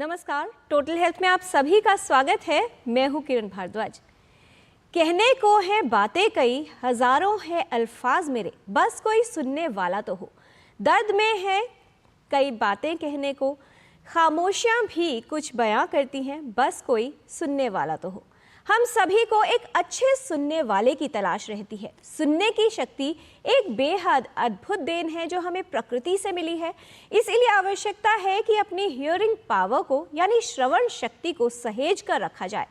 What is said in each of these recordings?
नमस्कार, total health में आप सभी का स्वागत है। मैं हूं किरण भारद्वाज। कहने को है बातें कई, हजारों है अल्फाज मेरे, बस कोई सुनने वाला तो हो। दर्द में है कई बातें कहने को, खामोशियां भी कुछ बयां करती हैं, बस कोई सुनने वाला तो हो। हम सभी को एक अच्छे सुनने वाले की तलाश रहती है। सुनने की शक्ति एक बेहद अद्भुत देन है जो हमें प्रकृति से मिली है। इसीलिए आवश्यकता है कि अपनी हियरिंग पावर को यानी श्रवण शक्ति को सहेज कर रखा जाए।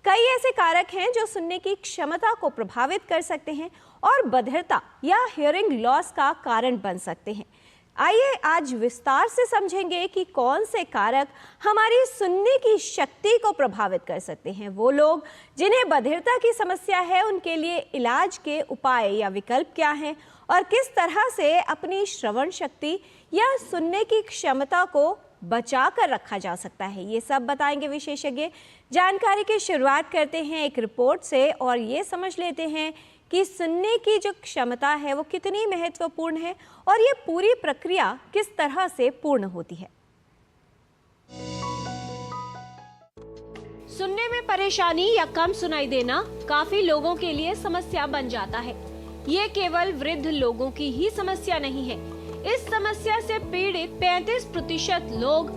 कई ऐसे कारक हैं जो सुनने की क्षमता को प्रभावित कर सकते हैं और बधिरता या हियरिंग लॉस का कारण बन सकते हैं। आइए आज विस्तार से समझेंगे कि कौन से कारक हमारी सुनने की शक्ति को प्रभावित कर सकते हैं। वो लोग जिन्हें बधिरता की समस्या है, उनके लिए इलाज के उपाय या विकल्प क्या हैं और किस तरह से अपनी श्रवण शक्ति या सुनने की क्षमता को बचा कर रखा जा सकता है, ये सब बताएंगे विशेषज्ञ। जानकारी की शुरुआत करते हैं एक रिपोर्ट से और ये समझ लेते हैं कि सुनने की जो क्षमता है वो कितनी महत्वपूर्ण है और ये पूरी प्रक्रिया किस तरह से पूर्ण होती है। सुनने में परेशानी या कम सुनाई देना काफी लोगों के लिए समस्या बन जाता है। ये केवल वृद्ध लोगों की ही समस्या नहीं है। इस समस्या से पीड़ित 35% लोग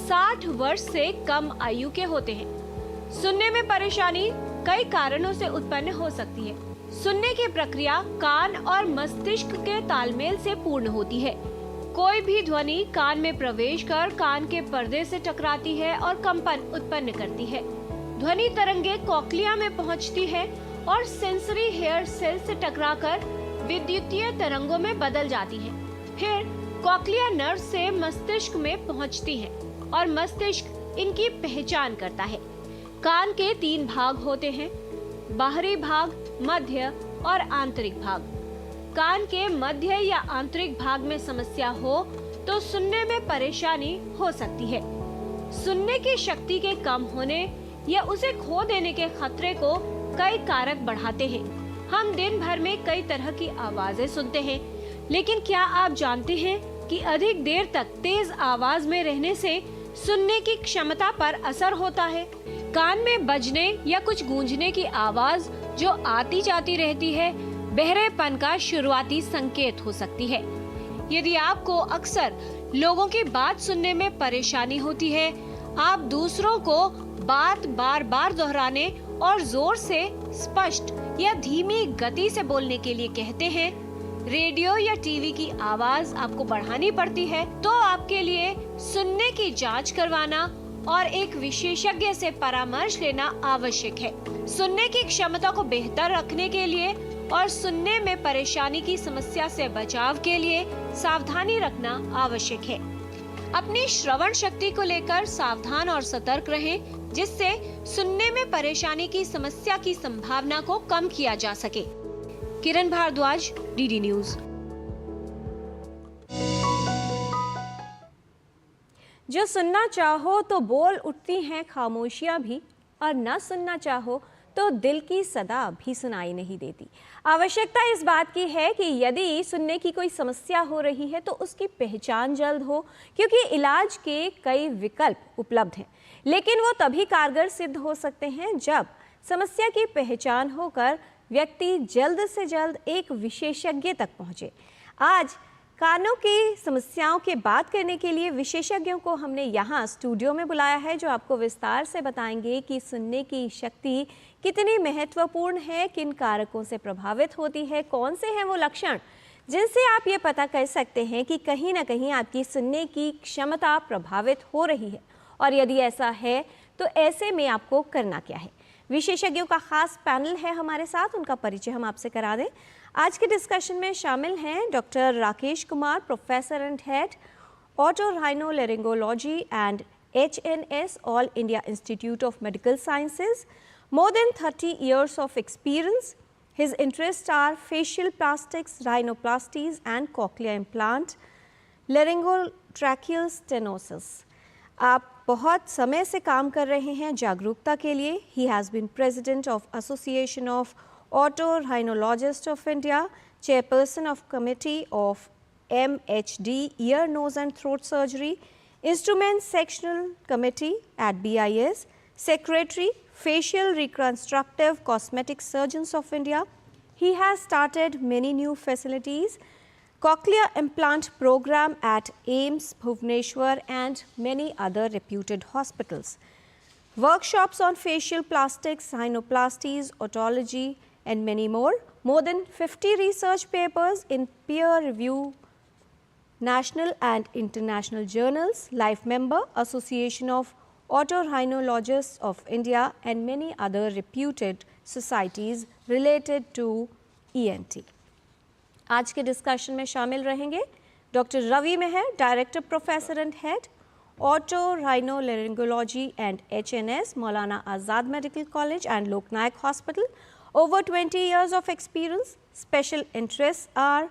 60 वर्ष से कम आयु के होते हैं। सुनने में परेशानी कई कारणों से उत्पन्न हो सकती है। सुनने की प्रक्रिया कान और मस्तिष्क के तालमेल से पूर्ण होती है। कोई भी ध्वनि कान में प्रवेश कर कान के पर्दे से टकराती है और कंपन उत्पन्न करती है। ध्वनि तरंगे कॉक्लिया में पहुंचती है और सेंसरी हेयर सेल से टकराकर विद्युतीय तरंगों में बदल जाती है। फिर कॉक्लिया नर्व से मस्तिष्क में पहुंचती है और मस्तिष्क इनकी पहचान करता है। कान के 3 भाग होते हैं, बाहरी भाग, मध्य और आंतरिक भाग। कान के मध्य या आंतरिक भाग में समस्या हो तो सुनने में परेशानी हो सकती है। सुनने की शक्ति के कम होने या उसे खो देने के खतरे को कई कारक बढ़ाते हैं। हम दिन भर में कई तरह की आवाजें सुनते हैं, लेकिन क्या आप जानते हैं कि अधिक देर तक तेज आवाज में रहने से सुनने की क्षमता पर असर होता है। कान में बजने या कुछ गूंजने की आवाज जो आती जाती रहती है, बहरेपन का शुरुआती संकेत हो सकती है। यदि आपको अक्सर लोगों की बात सुनने में परेशानी होती है, आप दूसरों को बात बार बार दोहराने और जोर से, स्पष्ट या धीमी गति से बोलने के लिए कहते हैं, रेडियो या टीवी की आवाज आपको बढ़ानी पड़ती है, तो आपके लिए सुनने की जांच करवाना और एक विशेषज्ञ से परामर्श लेना आवश्यक है। सुनने की क्षमता को बेहतर रखने के लिए और सुनने में परेशानी की समस्या से बचाव के लिए सावधानी रखना आवश्यक है। अपनी श्रवण शक्ति को लेकर सावधान और सतर्क रहें, जिससे सुनने में परेशानी की समस्या की संभावना को कम किया जा सके। किरण भारद्वाज, डीडी न्यूज। जो सुनना चाहो तो बोल उठती हैं खामोशियां भी, और न सुनना चाहो तो दिल की सदा भी सुनाई नहीं देती। आवश्यकता इस बात की है कि यदि सुनने की कोई समस्या हो रही है तो उसकी पहचान जल्द हो, क्योंकि इलाज के कई विकल्प उपलब्ध हैं, लेकिन वो तभी कारगर सिद्ध हो सकते हैं जब समस्या की पहचान होकर व्यक्ति जल्द से जल्द एक विशेषज्ञ तक पहुंचे। आज कानों की समस्याओं की बात करने के लिए विशेषज्ञों को हमने यहाँ स्टूडियो में बुलाया है, जो आपको विस्तार से बताएंगे कि सुनने की शक्ति कितनी महत्वपूर्ण है, किन कारकों से प्रभावित होती है, कौन से हैं वो लक्षण जिनसे आप ये पता कर सकते हैं कि कहीं ना कहीं आपकी सुनने की क्षमता प्रभावित हो रही है, और यदि ऐसा है तो ऐसे में आपको करना क्या है। विशेषज्ञों का खास पैनल है हमारे साथ, उनका परिचय हम आपसे करा दें। आज के डिस्कशन में शामिल हैं doctor Rakesh Kumar, professor and head otorhinolaryngology and HNS, all India institute of medical sciences, more than 30 years of experience. His interests are facial plastics, rhinoplasties and cochlear implant, laryngotracheal stenosis. आप बहुत समय से काम कर रहे हैं जागरूकता के लिए। He has been president of Association of Otorhinologists of India, chairperson of committee of MHD, ear, nose and throat surgery, Instrument Sectional Committee at BIS, Secretary, Facial Reconstructive Cosmetic Surgeons of India. He has started many new facilities, cochlear implant program at AIIMS, Bhubaneswar and many other reputed hospitals. Workshops on facial plastics, rhinoplasties, otology and many more. More than 50 research papers in peer-review national and international journals, life member, Association of Otorhinologists of India and many other reputed societies related to ENT. आज के discussion में शामिल रहेंगे doctor Ravi Mehar, director professor and head Otorhinolaryngology and HNS, Maulana Azad Medical College and Loknayak Hospital. Over 20 years of experience. Special interests are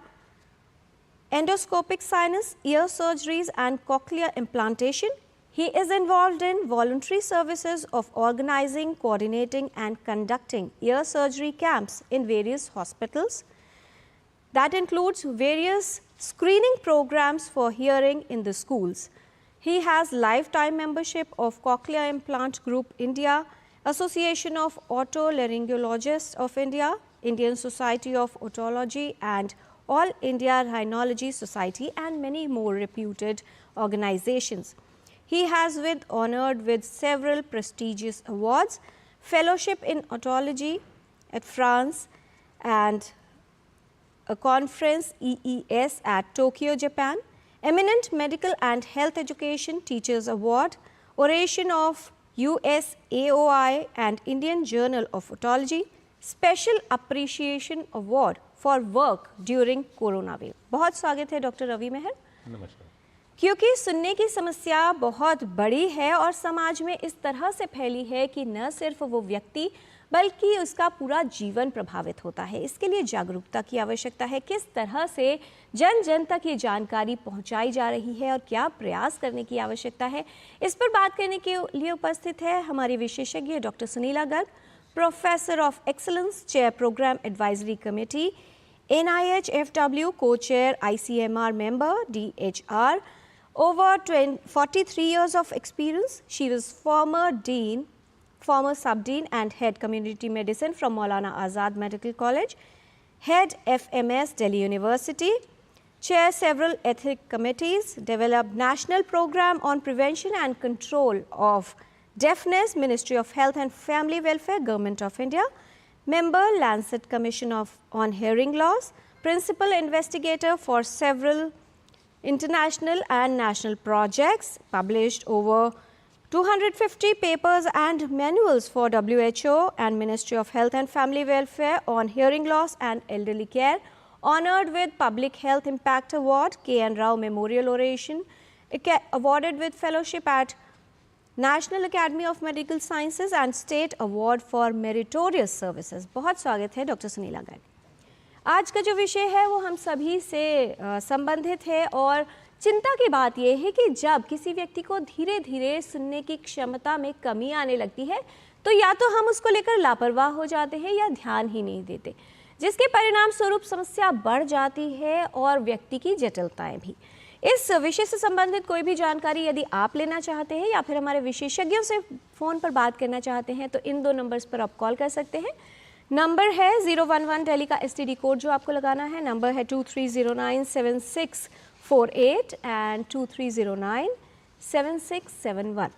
endoscopic sinus, ear surgeries and cochlear implantation. He is involved in voluntary services of organizing, coordinating and conducting ear surgery camps in various hospitals. That includes various screening programs for hearing in the schools. He has lifetime membership of Cochlear Implant Group India, Association of Otolaryngologists of India, Indian Society of Otology and All India Rhinology Society and many more reputed organizations. He has been honored with several prestigious awards, fellowship in otology at France and a conference EES at Tokyo, Japan, Eminent Medical and Health Education Teachers Award, Oration of USAOI and Indian Journal of Otology, Special Appreciation Award for work during Corona wave. बहुत स्वागत है doctor Ravi मेहर। नमस्कार। क्योंकि सुनने की समस्या बहुत बड़ी है और समाज में इस तरह से फैली है कि न सिर्फ वो व्यक्ति बल्कि उसका पूरा जीवन प्रभावित होता है। इसके लिए जागरूकता की आवश्यकता है। किस तरह से जन जन तक ये जानकारी पहुंचाई जा रही है और क्या प्रयास करने की आवश्यकता है, इस पर बात करने के लिए उपस्थित है हमारी विशेषज्ञ doctor Sunila Garg, professor of excellence, chair programme advisory committee, NIHFW, co-chair, ICMR member, DHR, over 43 years of experience. She was former dean, former sub-dean and head community medicine from Maulana Azad Medical College, head FMS Delhi University, chair several ethic committees, developed national program on prevention and control of deafness, Ministry of Health and Family Welfare, Government of India, member Lancet Commission on Hearing Loss, principal investigator for several international and national projects, published over 250 papers and manuals for WHO and Ministry of Health and Family Welfare on hearing loss and elderly care, honored with Public Health Impact Award, K.N. Rao Memorial Oration, awarded with fellowship at National Academy of Medical Sciences and State Award for Meritorious Services. बहुत स्वागत है doctor Sunila Garg. आज का जो विषय है वो हम सभी से संबंधित है और चिंता की बात यह है कि जब किसी व्यक्ति को धीरे धीरे सुनने की क्षमता में कमी आने लगती है तो या तो हम उसको लेकर लापरवाह हो जाते हैं या ध्यान ही नहीं देते, जिसके परिणाम स्वरूप समस्या बढ़ जाती है और व्यक्ति की जटिलताएं भी। इस विषय से संबंधित कोई भी जानकारी यदि आप लेना चाहते हैं या फिर हमारे विशेषज्ञों से फ़ोन पर बात करना चाहते हैं तो इन दो नंबर्स पर आप कॉल कर सकते हैं। नंबर है 011 दिल्ली का STD कोड जो आपको लगाना है, नंबर है 23097648 एंड 23097671।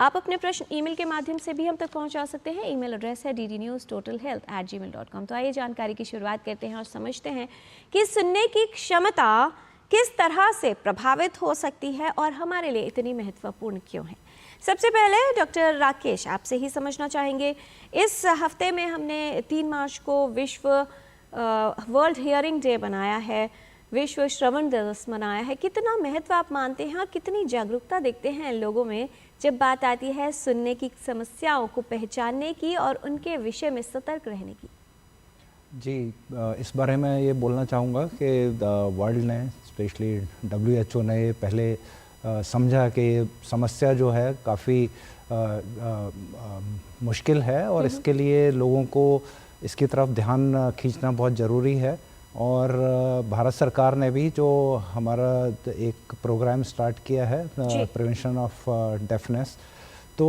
आप अपने प्रश्न ईमेल के माध्यम से भी हम तक पहुंचा सकते हैं। ईमेल एड्रेस है ddnewstotalhealth@gmail.com। तो आइए जानकारी की शुरुआत करते हैं और समझते हैं कि सुनने की क्षमता किस तरह से प्रभावित हो सकती है और हमारे लिए इतनी महत्वपूर्ण क्यों है। सबसे पहले डॉक्टर राकेश आपसे ही समझना चाहेंगे, इस हफ्ते में हमने 3 मार्च को विश्व वर्ल्ड हियरिंग डे बनाया है, विश्व श्रवण दिवस मनाया है। कितना महत्व आप मानते हैं और कितनी जागरूकता देखते हैं लोगों में जब बात आती है सुनने की समस्याओं को पहचानने की और उनके विषय में सतर्क रहने की? जी, इस बारे में ये बोलना चाहूँगा कि वर्ल्ड ने, स्पेशली WHO ने पहले समझा कि समस्या जो है काफ़ी मुश्किल है और इसके लिए लोगों को इसकी तरफ ध्यान खींचना बहुत ज़रूरी है। और भारत सरकार ने भी जो हमारा एक प्रोग्राम स्टार्ट किया है प्रिवेंशन ऑफ डेफनेस, तो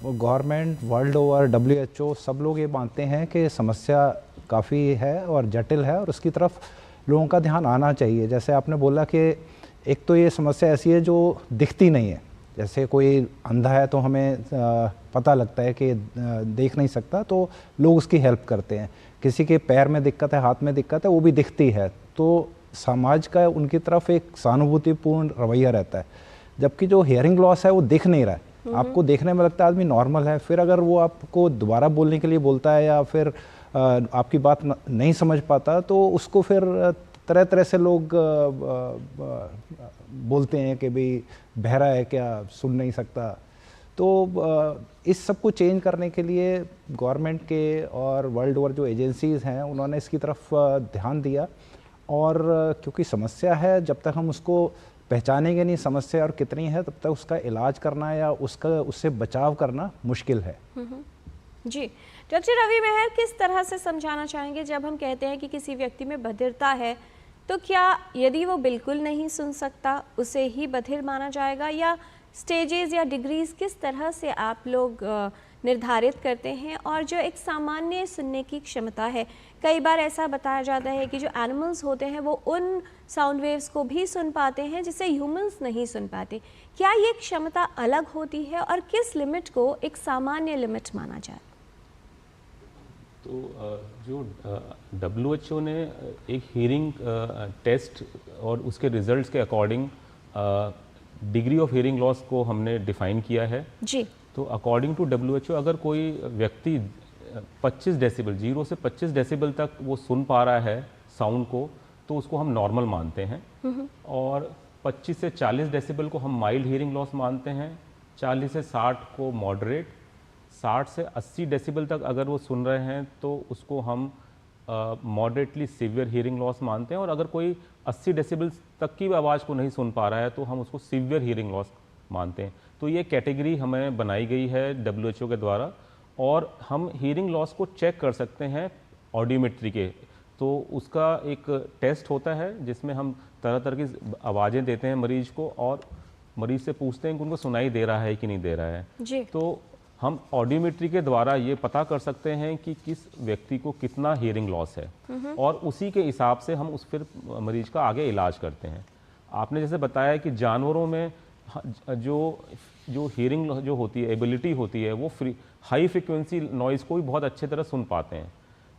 गवर्नमेंट वर्ल्ड ओवर WHO सब लोग ये मानते हैं कि समस्या काफ़ी है और जटिल है और उसकी तरफ लोगों का ध्यान आना चाहिए। जैसे आपने बोला कि एक तो ये समस्या ऐसी है जो दिखती नहीं है, जैसे कोई अंधा है तो हमें पता लगता है कि देख नहीं सकता तो लोग उसकी हेल्प करते हैं, किसी के पैर में दिक्कत है, हाथ में दिक्कत है, वो भी दिखती है तो समाज का उनकी तरफ एक सहानुभूतिपूर्ण रवैया रहता है। जबकि जो हियरिंग लॉस है वो दिख नहीं रहा है, आपको देखने में लगता है आदमी नॉर्मल है, फिर अगर वो आपको दोबारा बोलने के लिए बोलता है या फिर आपकी बात नहीं समझ पाता तो उसको फिर तरह तरह से लोग बोलते हैं कि भाई बहरा है क्या, सुन नहीं सकता। तो इस सब को चेंज करने के लिए गवर्नमेंट के और वर्ल्ड ओवर जो एजेंसीज़ हैं उन्होंने इसकी तरफ ध्यान दिया, और क्योंकि समस्या है जब तक हम उसको पहचानेंगे नहीं समस्या और कितनी है तब तक उसका इलाज करना या उससे बचाव करना मुश्किल है। जी डॉक्टर रवि मेहर, किस तरह से समझाना चाहेंगे जब हम कहते हैं कि किसी व्यक्ति में बधिरता है तो क्या यदि वो बिल्कुल नहीं सुन सकता उसे ही बधिर माना जाएगा, या स्टेजेस या डिग्रीज किस तरह से आप लोग निर्धारित करते हैं? और जो एक सामान्य सुनने की क्षमता है, कई बार ऐसा बताया जाता है कि जो एनिमल्स होते हैं वो उन साउंड वेव्स को भी सुन पाते हैं जिसे ह्यूमंस नहीं सुन पाते। क्या ये क्षमता अलग होती है और किस लिमिट को एक सामान्य लिमिट माना जाए? तो जो WHO ने एक हियरिंग टेस्ट और उसके रिजल्ट्स के according degree of hearing loss को हमने डिफाइन किया है जी। तो अकॉर्डिंग टू WHO अगर कोई व्यक्ति 25 डेसिबल 0 से 25 डेसिबल तक वो सुन पा रहा है साउंड को तो उसको हम नॉर्मल मानते हैं, और 25 से 40 डेसिबल को हम माइल्ड हियरिंग लॉस मानते हैं, 40 से 60 को मॉडरेट, 60 से 80 डेसिबल तक अगर वो सुन रहे हैं तो उसको हम मॉडरेटली सीवियर हियरिंग लॉस मानते हैं, और अगर कोई 80 डेसिबल तक की आवाज़ को नहीं सुन पा रहा है तो हम उसको सीवियर हियरिंग लॉस मानते हैं। तो ये कैटेगरी हमें बनाई गई है WHO के द्वारा, और हम हियरिंग लॉस को चेक कर सकते हैं ऑडियोमेट्री के। तो उसका एक टेस्ट होता है जिसमें हम तरह तरह की आवाज़ें देते हैं मरीज को और मरीज से पूछते हैं कि उनको सुनाई दे रहा है कि नहीं दे रहा है जी। तो हम ऑडियोमेट्री के द्वारा ये पता कर सकते हैं कि किस व्यक्ति को कितना हियरिंग लॉस है, और उसी के हिसाब से हम उस फिर मरीज का आगे इलाज करते हैं। आपने जैसे बताया कि जानवरों में जो हियरिंग जो होती है, एबिलिटी होती है, वो हाई फ्रीक्वेंसी नॉइज़ को भी बहुत अच्छे तरह सुन पाते हैं।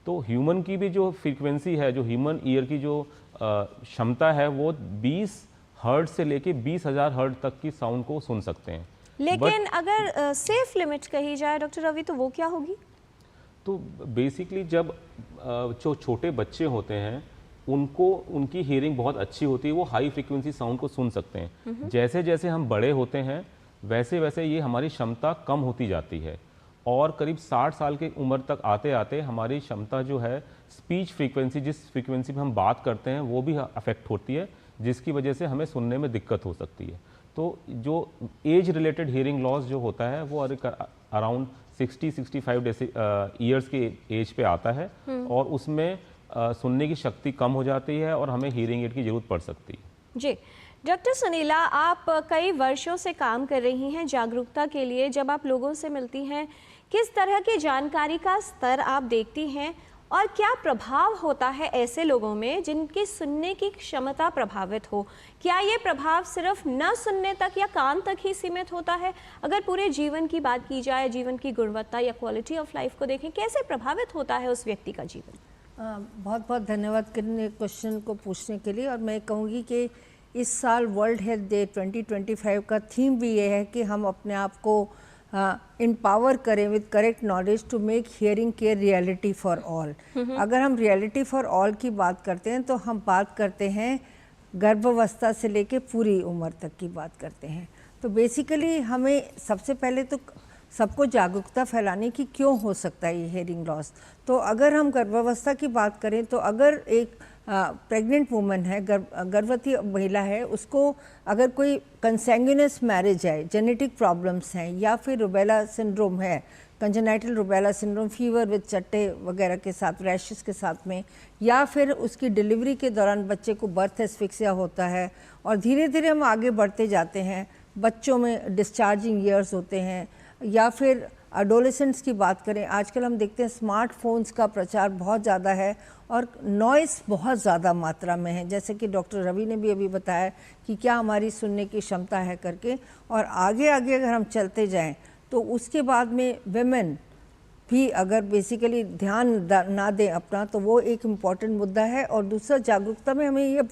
तो ह्यूमन की भी जो फ्रीक्वेंसी है, जो ह्यूमन ईयर की जो क्षमता है, वो 20 हर्ट्ज से लेके 20,000 हर्ट्ज तक की साउंड को सुन सकते हैं। लेकिन अगर सेफ लिमिट कही जाए डॉक्टर रवि तो वो क्या होगी? तो बेसिकली जब जो छोटे बच्चे होते हैं उनकी हियरिंग बहुत अच्छी होती है, वो हाई फ्रीक्वेंसी साउंड को सुन सकते हैं। जैसे जैसे हम बड़े होते हैं वैसे वैसे ये हमारी क्षमता कम होती जाती है, और करीब 60 साल की उम्र तक आते आते हमारी क्षमता जो है स्पीच फ्रीक्वेंसी, जिस फ्रीक्वेंसी पे हम बात करते हैं, वो भी अफेक्ट होती है, जिसकी वजह से हमें सुनने में दिक्कत हो सकती है। तो जो एज रिलेटेड हियरिंग लॉस जो होता है वो अराउंड 60-65 ईयर्स के एज पे आता है, और उसमें सुनने की शक्ति कम हो जाती है और हमें हियरिंग एड की ज़रूरत पड़ सकती है। जी डॉक्टर सुनीला, आप कई वर्षों से काम कर रही हैं जागरूकता के लिए। जब आप लोगों से मिलती हैं, किस तरह की जानकारी का स्तर आप देखती हैं और क्या प्रभाव होता है ऐसे लोगों में जिनकी सुनने की क्षमता प्रभावित हो? क्या ये प्रभाव सिर्फ न सुनने तक या कान तक ही सीमित होता है? अगर पूरे जीवन की बात की जाए, जीवन की गुणवत्ता या क्वालिटी ऑफ लाइफ को देखें, कैसे प्रभावित होता है उस व्यक्ति का जीवन? बहुत बहुत धन्यवाद किरण क्वेश्चन को पूछने के लिए। और मैं कहूँगी कि इस साल वर्ल्ड हेल्थ डे 2025 का थीम भी ये है कि हम अपने आप को एम्पावर करें with correct knowledge to make hearing care reality for all. अगर हम रियलिटी फॉर ऑल की बात करते हैं तो हम बात करते हैं गर्भावस्था से लेके पूरी उम्र तक की बात करते हैं। तो बेसिकली हमें सबसे पहले तो सबको जागरूकता फैलाने की क्यों हो सकता है ये हियरिंग लॉस। तो अगर हम गर्भावस्था की बात करें तो अगर एक प्रेग्नेंट वुमन है, गर्भवती महिला है, उसको अगर कोई कंसैंग्यूनस मैरिज है, जेनेटिक प्रॉब्लम्स हैं या फिर रूबेला सिंड्रोम है, congenital rubella syndrome, fever with चट्टे वगैरह के साथ, रैशेस के साथ में, या फिर उसकी डिलीवरी के दौरान बच्चे को बर्थ एस्फिक्सिया होता है और धीरे धीरे हम आगे बढ़ते जाते हैं, बच्चों में डिस्चार्जिंग ईयर्स होते हैं, या फिर एडोलेसेंट्स की बात करें, आजकल हम देखते हैं स्मार्टफोन्स का प्रचार बहुत ज़्यादा है और नॉइस बहुत ज़्यादा मात्रा में है, जैसे कि डॉक्टर रवि ने भी अभी बताया कि क्या हमारी सुनने की क्षमता है करके। और आगे आगे अगर हम चलते जाएं तो उसके बाद में विमेन भी अगर बेसिकली ध्यान ना दें अपना, तो वो एक इम्पॉर्टेंट मुद्दा है। और दूसरा, जागरूकता में हमें ये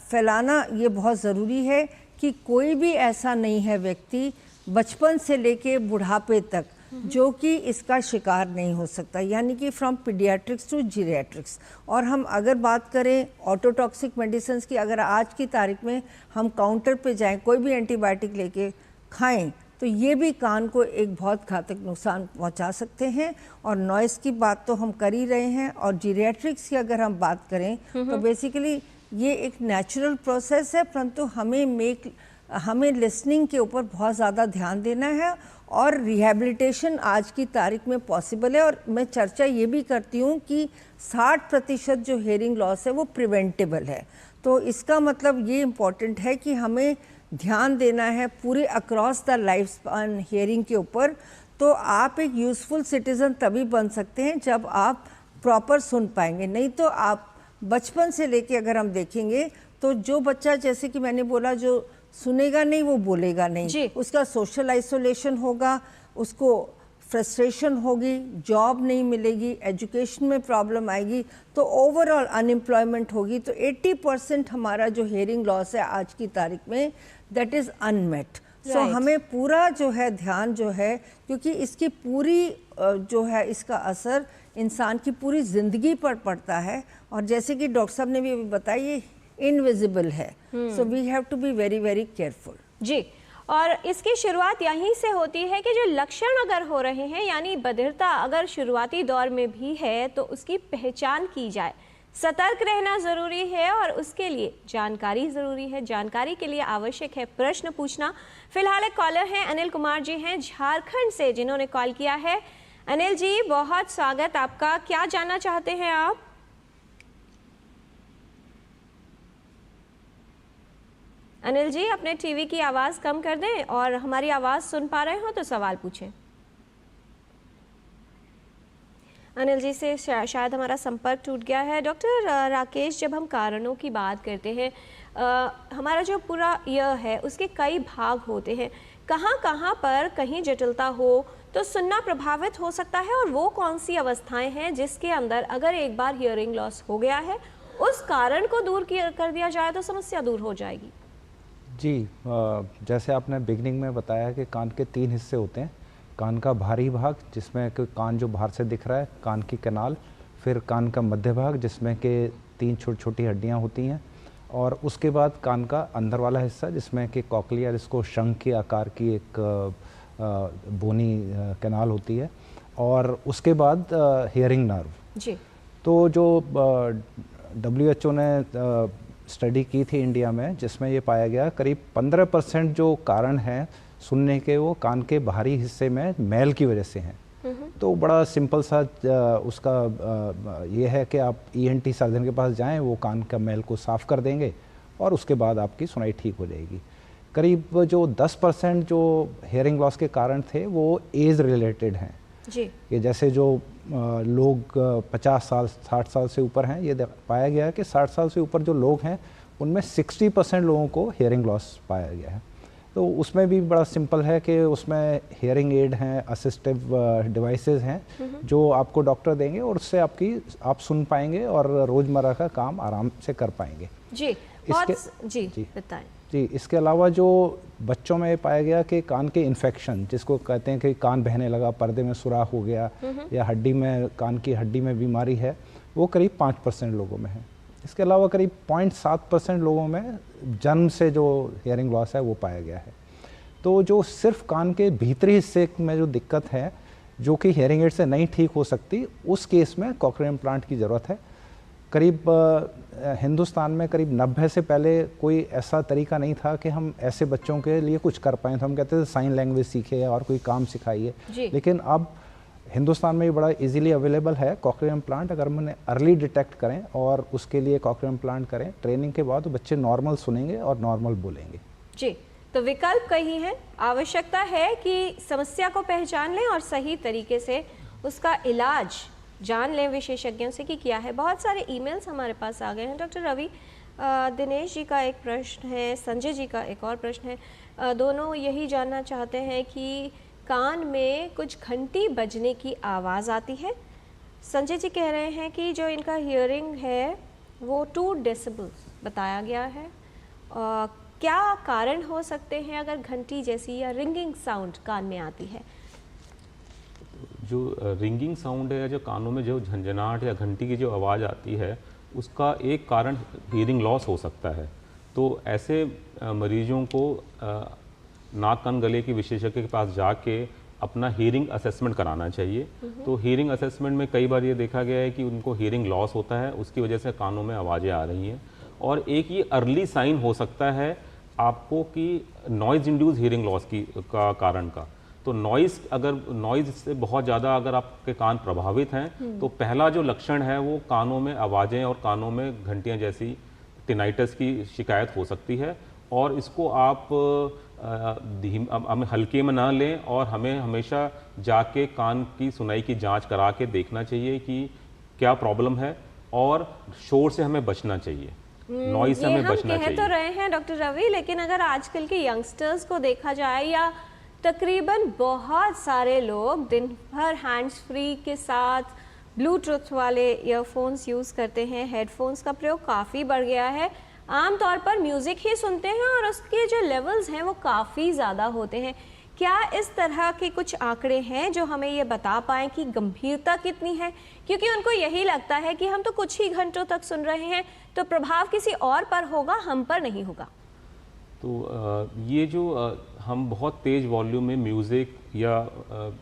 फैलाना ये बहुत ज़रूरी है कि कोई भी ऐसा नहीं है व्यक्ति बचपन से लेके बुढ़ापे तक जो कि इसका शिकार नहीं हो सकता, यानी कि फ्रॉम पीडियाट्रिक्स टू जीरियाट्रिक्स। और हम अगर बात करें ऑटोटॉक्सिक मेडिसिन की, अगर आज की तारीख में हम काउंटर पे जाएं, कोई भी एंटीबायोटिक लेके खाएं, तो ये भी कान को एक बहुत घातक नुकसान पहुंचा सकते हैं। और नॉइस की बात तो हम कर ही रहे हैं। और जीरियाट्रिक्स की अगर हम बात करें तो बेसिकली ये एक नेचुरल प्रोसेस है, परंतु हमें लिसनिंग के ऊपर बहुत ज़्यादा ध्यान देना है। और रिहैबिलिटेशन आज की तारीख में पॉसिबल है। और मैं चर्चा ये भी करती हूँ कि 60% जो हेयरिंग लॉस है वो प्रिवेंटेबल है। तो इसका मतलब ये इम्पॉर्टेंट है कि हमें ध्यान देना है पूरे across the life span hearing के ऊपर। तो आप एक यूज़फुल सिटीज़न तभी बन सकते हैं जब आप प्रॉपर सुन पाएंगे। नहीं तो आप बचपन से लेके अगर हम देखेंगे तो जो बच्चा, जैसे कि मैंने बोला, जो सुनेगा नहीं वो बोलेगा नहीं, उसका सोशल आइसोलेशन होगा, उसको फ्रस्ट्रेशन होगी, जॉब नहीं मिलेगी, एजुकेशन में प्रॉब्लम आएगी, तो ओवरऑल अनएम्प्लॉयमेंट होगी। तो 80% हमारा जो हेयरिंग लॉस है आज की तारीख में, दैट इज़ अनमेट। सो हमें पूरा जो है ध्यान जो है, क्योंकि इसकी पूरी जो है इसका असर इंसान की पूरी ज़िंदगी पर पड़ता है। और जैसे कि डॉक्टर साहब ने भी अभी बताया, ये इनविजिबल है, so we have to be very very careful. जी, और इसकी शुरुआत यहीं से होती है कि जो लक्षण अगर हो रहे हैं, यानी बधिरता अगर शुरुआती दौर में भी है, तो उसकी पहचान की जाए। सतर्क रहना ज़रूरी है और उसके लिए जानकारी ज़रूरी है। जानकारी के लिए आवश्यक है प्रश्न पूछना। फिलहाल एक कॉलर हैं, अनिल कुमार जी हैं झारखंड से, जिन्होंने कॉल किया है। अनिल जी, बहुत स्वागत आपका। क्या जानना चाहते हैं आप? अनिल जी, अपने टीवी की आवाज़ कम कर दें और हमारी आवाज़ सुन पा रहे हो तो सवाल पूछें। अनिल जी से शायद हमारा संपर्क टूट गया है। डॉक्टर राकेश, जब हम कारणों की बात करते हैं, हमारा जो पूरा यह है उसके कई भाग होते हैं। कहाँ कहाँ पर कहीं जटिलता हो तो सुनना प्रभावित हो सकता है, और वो कौन सी अवस्थाएं हैं जिसके अंदर अगर एक बार हियरिंग लॉस हो गया है, उस कारण को दूर कर दिया जाए तो समस्या दूर हो जाएगी? जी, जैसे आपने बिगनिंग में बताया कि कान के 3 हिस्से होते हैं। कान का बाहरी भाग, जिसमें कि कान जो बाहर से दिख रहा है, कान की कैनाल, फिर कान का मध्य भाग जिसमें कि 3 छोटी छोटी हड्डियां होती हैं, और उसके बाद कान का अंदर वाला हिस्सा जिसमें कि कॉकलिया, जिसको शंख के आकार की एक बोनी कैनाल होती है, और उसके बाद हियरिंग नर्व। जी, तो जो WHO ने स्टडी की थी इंडिया में, जिसमें ये पाया गया करीब 15% जो कारण हैं सुनने के, वो कान के बाहरी हिस्से में मैल की वजह से हैं। तो बड़ा सिंपल सा उसका ये है कि आप ENT सर्जन के पास जाएं, वो कान का मैल को साफ़ कर देंगे और उसके बाद आपकी सुनाई ठीक हो जाएगी। करीब जो 10% जो हेयरिंग लॉस के कारण थे वो एज रिलेटेड हैं जी, कि जैसे जो लोग 50 साल 60 साल से ऊपर हैं, ये पाया गया है कि 60 साल से ऊपर जो लोग हैं उनमें 60% लोगों को हेयरिंग लॉस पाया गया है। तो उसमें भी बड़ा सिंपल है कि उसमें हेयरिंग एड हैं, असिस्टिव डिवाइसेस हैं जो आपको डॉक्टर देंगे और उससे आप सुन पाएंगे और रोज़मर्रा का काम आराम से कर पाएंगे। जी, बताएं। जी, इसके अलावा जो बच्चों में पाया गया कि कान के इन्फेक्शन, जिसको कहते हैं कि कान बहने लगा, पर्दे में सुराख हो गया, या हड्डी में, कान की हड्डी में बीमारी है, वो करीब 5% लोगों में है। इसके अलावा करीब 0.7% लोगों में जन्म से जो हियरिंग लॉस है वो पाया गया है। तो जो सिर्फ कान के भीतरी हिस्से में जो दिक्कत है, जो कि हियरिंग एड से नहीं ठीक हो सकती, उस केस में कॉकलियर इम्प्लांट की ज़रूरत है। करीब हिंदुस्तान में करीब 90 से पहले कोई ऐसा तरीका नहीं था कि हम ऐसे बच्चों के लिए कुछ कर पाएँ। तो हम कहते थे साइन लैंग्वेज सीखे और कोई काम सिखाइए, लेकिन अब हिंदुस्तान में भी बड़ा इजीली अवेलेबल है कॉकलियर इम्प्लांट। अगर हम उन्हें अर्ली डिटेक्ट करें और उसके लिए कॉकलियर इम्प्लांट करें ट्रेनिंग के बाद, तो बच्चे नॉर्मल सुनेंगे और नॉर्मल बोलेंगे। जी, तो विकल्प कहीं है, आवश्यकता है कि समस्या को पहचान लें और सही तरीके से उसका इलाज जान लें विशेषज्ञों से कि क्या है। बहुत सारे ईमेल्स हमारे पास आ गए हैं डॉक्टर रवि। दिनेश जी का एक प्रश्न है, संजय जी का एक और प्रश्न है। दोनों यही जानना चाहते हैं कि कान में कुछ घंटी बजने की आवाज़ आती है। संजय जी कह रहे हैं कि जो इनका हियरिंग है वो 2 डेसिबल बताया गया है। क्या कारण हो सकते हैं अगर घंटी जैसी या रिंगिंग साउंड कान में आती है? जो रिंगिंग साउंड है, जो कानों में जो झंझनाहट या घंटी की जो आवाज़ आती है, उसका एक कारण हियरिंग लॉस हो सकता है। तो ऐसे मरीजों को नाक कान गले के विशेषज्ञ के पास जाके अपना हियरिंग असेसमेंट कराना चाहिए। तो हियरिंग असेसमेंट में कई बार ये देखा गया है कि उनको हियरिंग लॉस होता है, उसकी वजह से कानों में आवाज़ें आ रही हैं। और एक ये अर्ली साइन हो सकता है आपको कि नॉइज़ इंड्यूस हियरिंग लॉस का कारण का। तो नॉइज़ से बहुत ज़्यादा अगर आपके कान प्रभावित हैं, तो पहला जो लक्षण है वो कानों में आवाज़ें और कानों में घंटियाँ जैसी टिनाइटस की शिकायत हो सकती है। और इसको आप हल्के में ना लें और हमें हमेशा जाके कान की सुनाई की जांच करा के देखना चाहिए कि क्या प्रॉब्लम है, और शोर से हमें बचना चाहिए, नॉइज़ से हमें बचना चाहिए। कह तो रहे हैं डॉक्टर रवि, लेकिन अगर आजकल के यंगस्टर्स को देखा जाए या तकरीबन बहुत सारे लोग दिन भर हैंड्स फ्री के साथ ब्लूटूथ वाले ईयरफोन्स यूज़ करते हैं, हेडफोन्स का प्रयोग काफ़ी बढ़ गया है। आमतौर पर म्यूज़िक ही सुनते हैं और उसके जो लेवल्स हैं वो काफ़ी ज़्यादा होते हैं। क्या इस तरह के कुछ आंकड़े हैं जो हमें ये बता पाएँ कि गंभीरता कितनी है? क्योंकि उनको यही लगता है कि हम तो कुछ ही घंटों तक सुन रहे हैं, तो प्रभाव किसी और पर होगा, हम पर नहीं होगा। तो ये जो हम बहुत तेज़ वॉल्यूम में म्यूज़िक या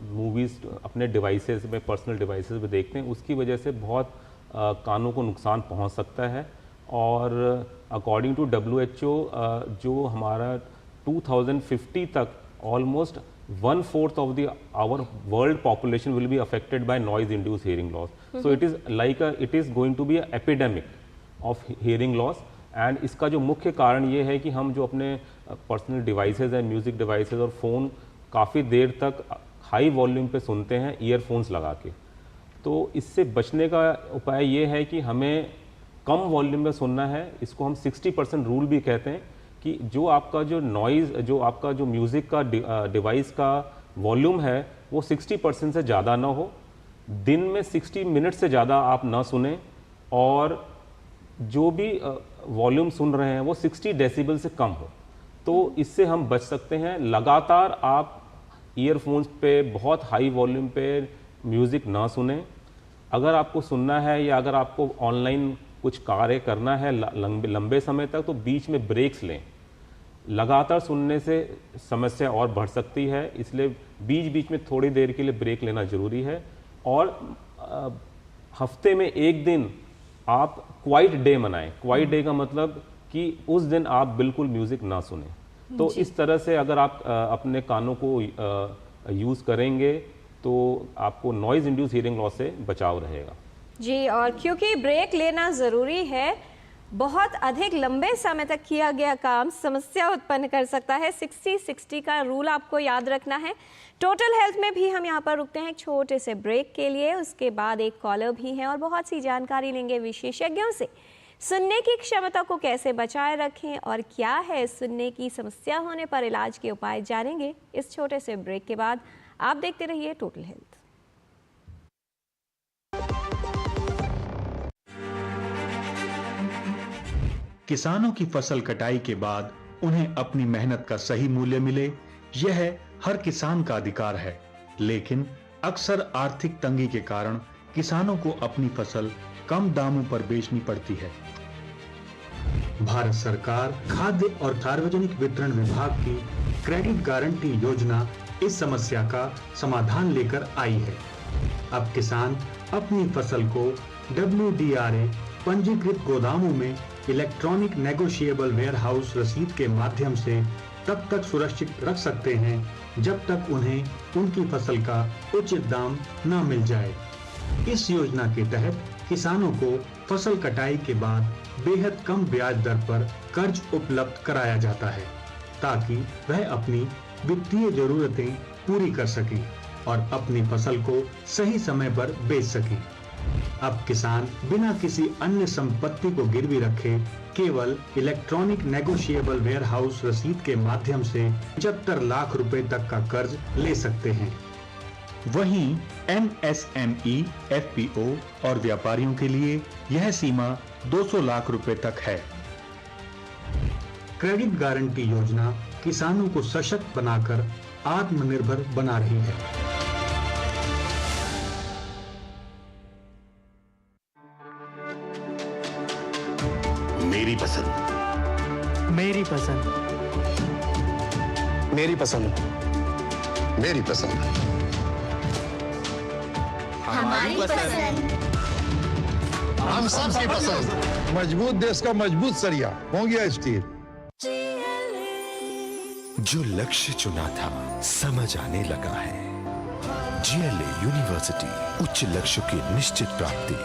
मूवीज़ अपने डिवाइसेस में, पर्सनल डिवाइसेस में देखते हैं, उसकी वजह से बहुत कानों को नुकसान पहुंच सकता है। और अकॉर्डिंग टू WHO जो हमारा 2050 तक almost 1/4 of the our world population will be affected by noise induce hearing loss. So it is going to be a epidemic of hearing loss. And इसका जो मुख्य कारण ये है कि हम जो अपने पर्सनल डिवाइसेस हैं, म्यूज़िक डिवाइसेस और फ़ोन काफ़ी देर तक हाई वॉल्यूम पे सुनते हैं ईयरफोन्स लगा के। तो इससे बचने का उपाय ये है कि हमें कम वॉल्यूम में सुनना है। इसको हम 60% रूल भी कहते हैं कि जो आपका जो नॉइज़, जो आपका जो म्यूज़िक का डिवाइस का वॉल्यूम है वो 60% से ज़्यादा ना हो। दिन में 60 मिनट से ज़्यादा आप ना सुने, और जो भी वॉल्यूम सुन रहे हैं वो 60 डेसिबल से कम हो। तो इससे हम बच सकते हैं। लगातार आप ईयरफोन्स पे बहुत हाई वॉल्यूम पे म्यूज़िक ना सुने। अगर आपको सुनना है या अगर आपको ऑनलाइन कुछ कार्य करना है लंबे समय तक, तो बीच में ब्रेक्स लें। लगातार सुनने से समस्या और बढ़ सकती है, इसलिए बीच बीच में थोड़ी देर के लिए ब्रेक लेना ज़रूरी है। और हफ्ते में एक दिन आप क्वाइट डे मनाएं। क्वाइट डे का मतलब कि उस दिन आप बिल्कुल म्यूज़िक ना सुने। तो इस तरह से अगर आप अपने कानों को यूज़ करेंगे तो आपको नॉइज़ इंड्यूस हियरिंग लॉस से बचाव रहेगा। जी, और क्योंकि ब्रेक लेना ज़रूरी है, बहुत अधिक लंबे समय तक किया गया काम समस्या उत्पन्न कर सकता है। 60-60 का रूल आपको याद रखना है। टोटल हेल्थ में भी हम यहाँ पर रुकते हैं एक छोटे से ब्रेक के लिए। उसके बाद एक कॉलर भी है और बहुत सी जानकारी लेंगे विशेषज्ञों से। सुनने की क्षमता को कैसे बचाए रखें और क्या है सुनने की समस्या होने पर इलाज के उपाय जानेंगे इस छोटे से ब्रेक के बाद। आप देखते रहिए टोटल हेल्थ। किसानों की फसल कटाई के बाद उन्हें अपनी मेहनत का सही मूल्य मिले, यह हर किसान का अधिकार है। लेकिन अक्सर आर्थिक तंगी के कारण किसानों को अपनी फसल कम दामों पर बेचनी पड़ती है। भारत सरकार खाद्य और सार्वजनिक वितरण विभाग की क्रेडिट गारंटी योजना इस समस्या का समाधान लेकर आई है। अब किसान अपनी फसल को WDRA पंजीकृत गोदामों में इलेक्ट्रॉनिक नेगोशिएबल वेयरहाउस रसीद के माध्यम से तब तक सुरक्षित रख सकते हैं जब तक उन्हें उनकी फसल का उचित दाम न मिल जाए। इस योजना के तहत किसानों को फसल कटाई के बाद बेहद कम ब्याज दर पर कर्ज उपलब्ध कराया जाता है, ताकि वह अपनी वित्तीय जरूरतें पूरी कर सकें और अपनी फसल को सही समय पर बेच सकें। अब किसान बिना किसी अन्य संपत्ति को गिरवी रखे केवल इलेक्ट्रॉनिक नेगोशिएबल वेयरहाउस रसीद के माध्यम से 75 लाख रुपए तक का कर्ज ले सकते हैं। वहीं MSME, FPO और व्यापारियों के लिए यह सीमा 200 लाख रुपए तक है। क्रेडिट गारंटी योजना किसानों को सशक्त बनाकर आत्मनिर्भर बना रही है। मेरी पसंद, मेरी पसंद, मेरी पसंद, मेरी पसंद, हमारी पसंद, हम सबकी पसंद। मजबूत देश का मजबूत सरिया हो गया स्टील। जो लक्ष्य चुना था समझ आने लगा है। GLA यूनिवर्सिटी, उच्च लक्ष्य की निश्चित प्राप्ति।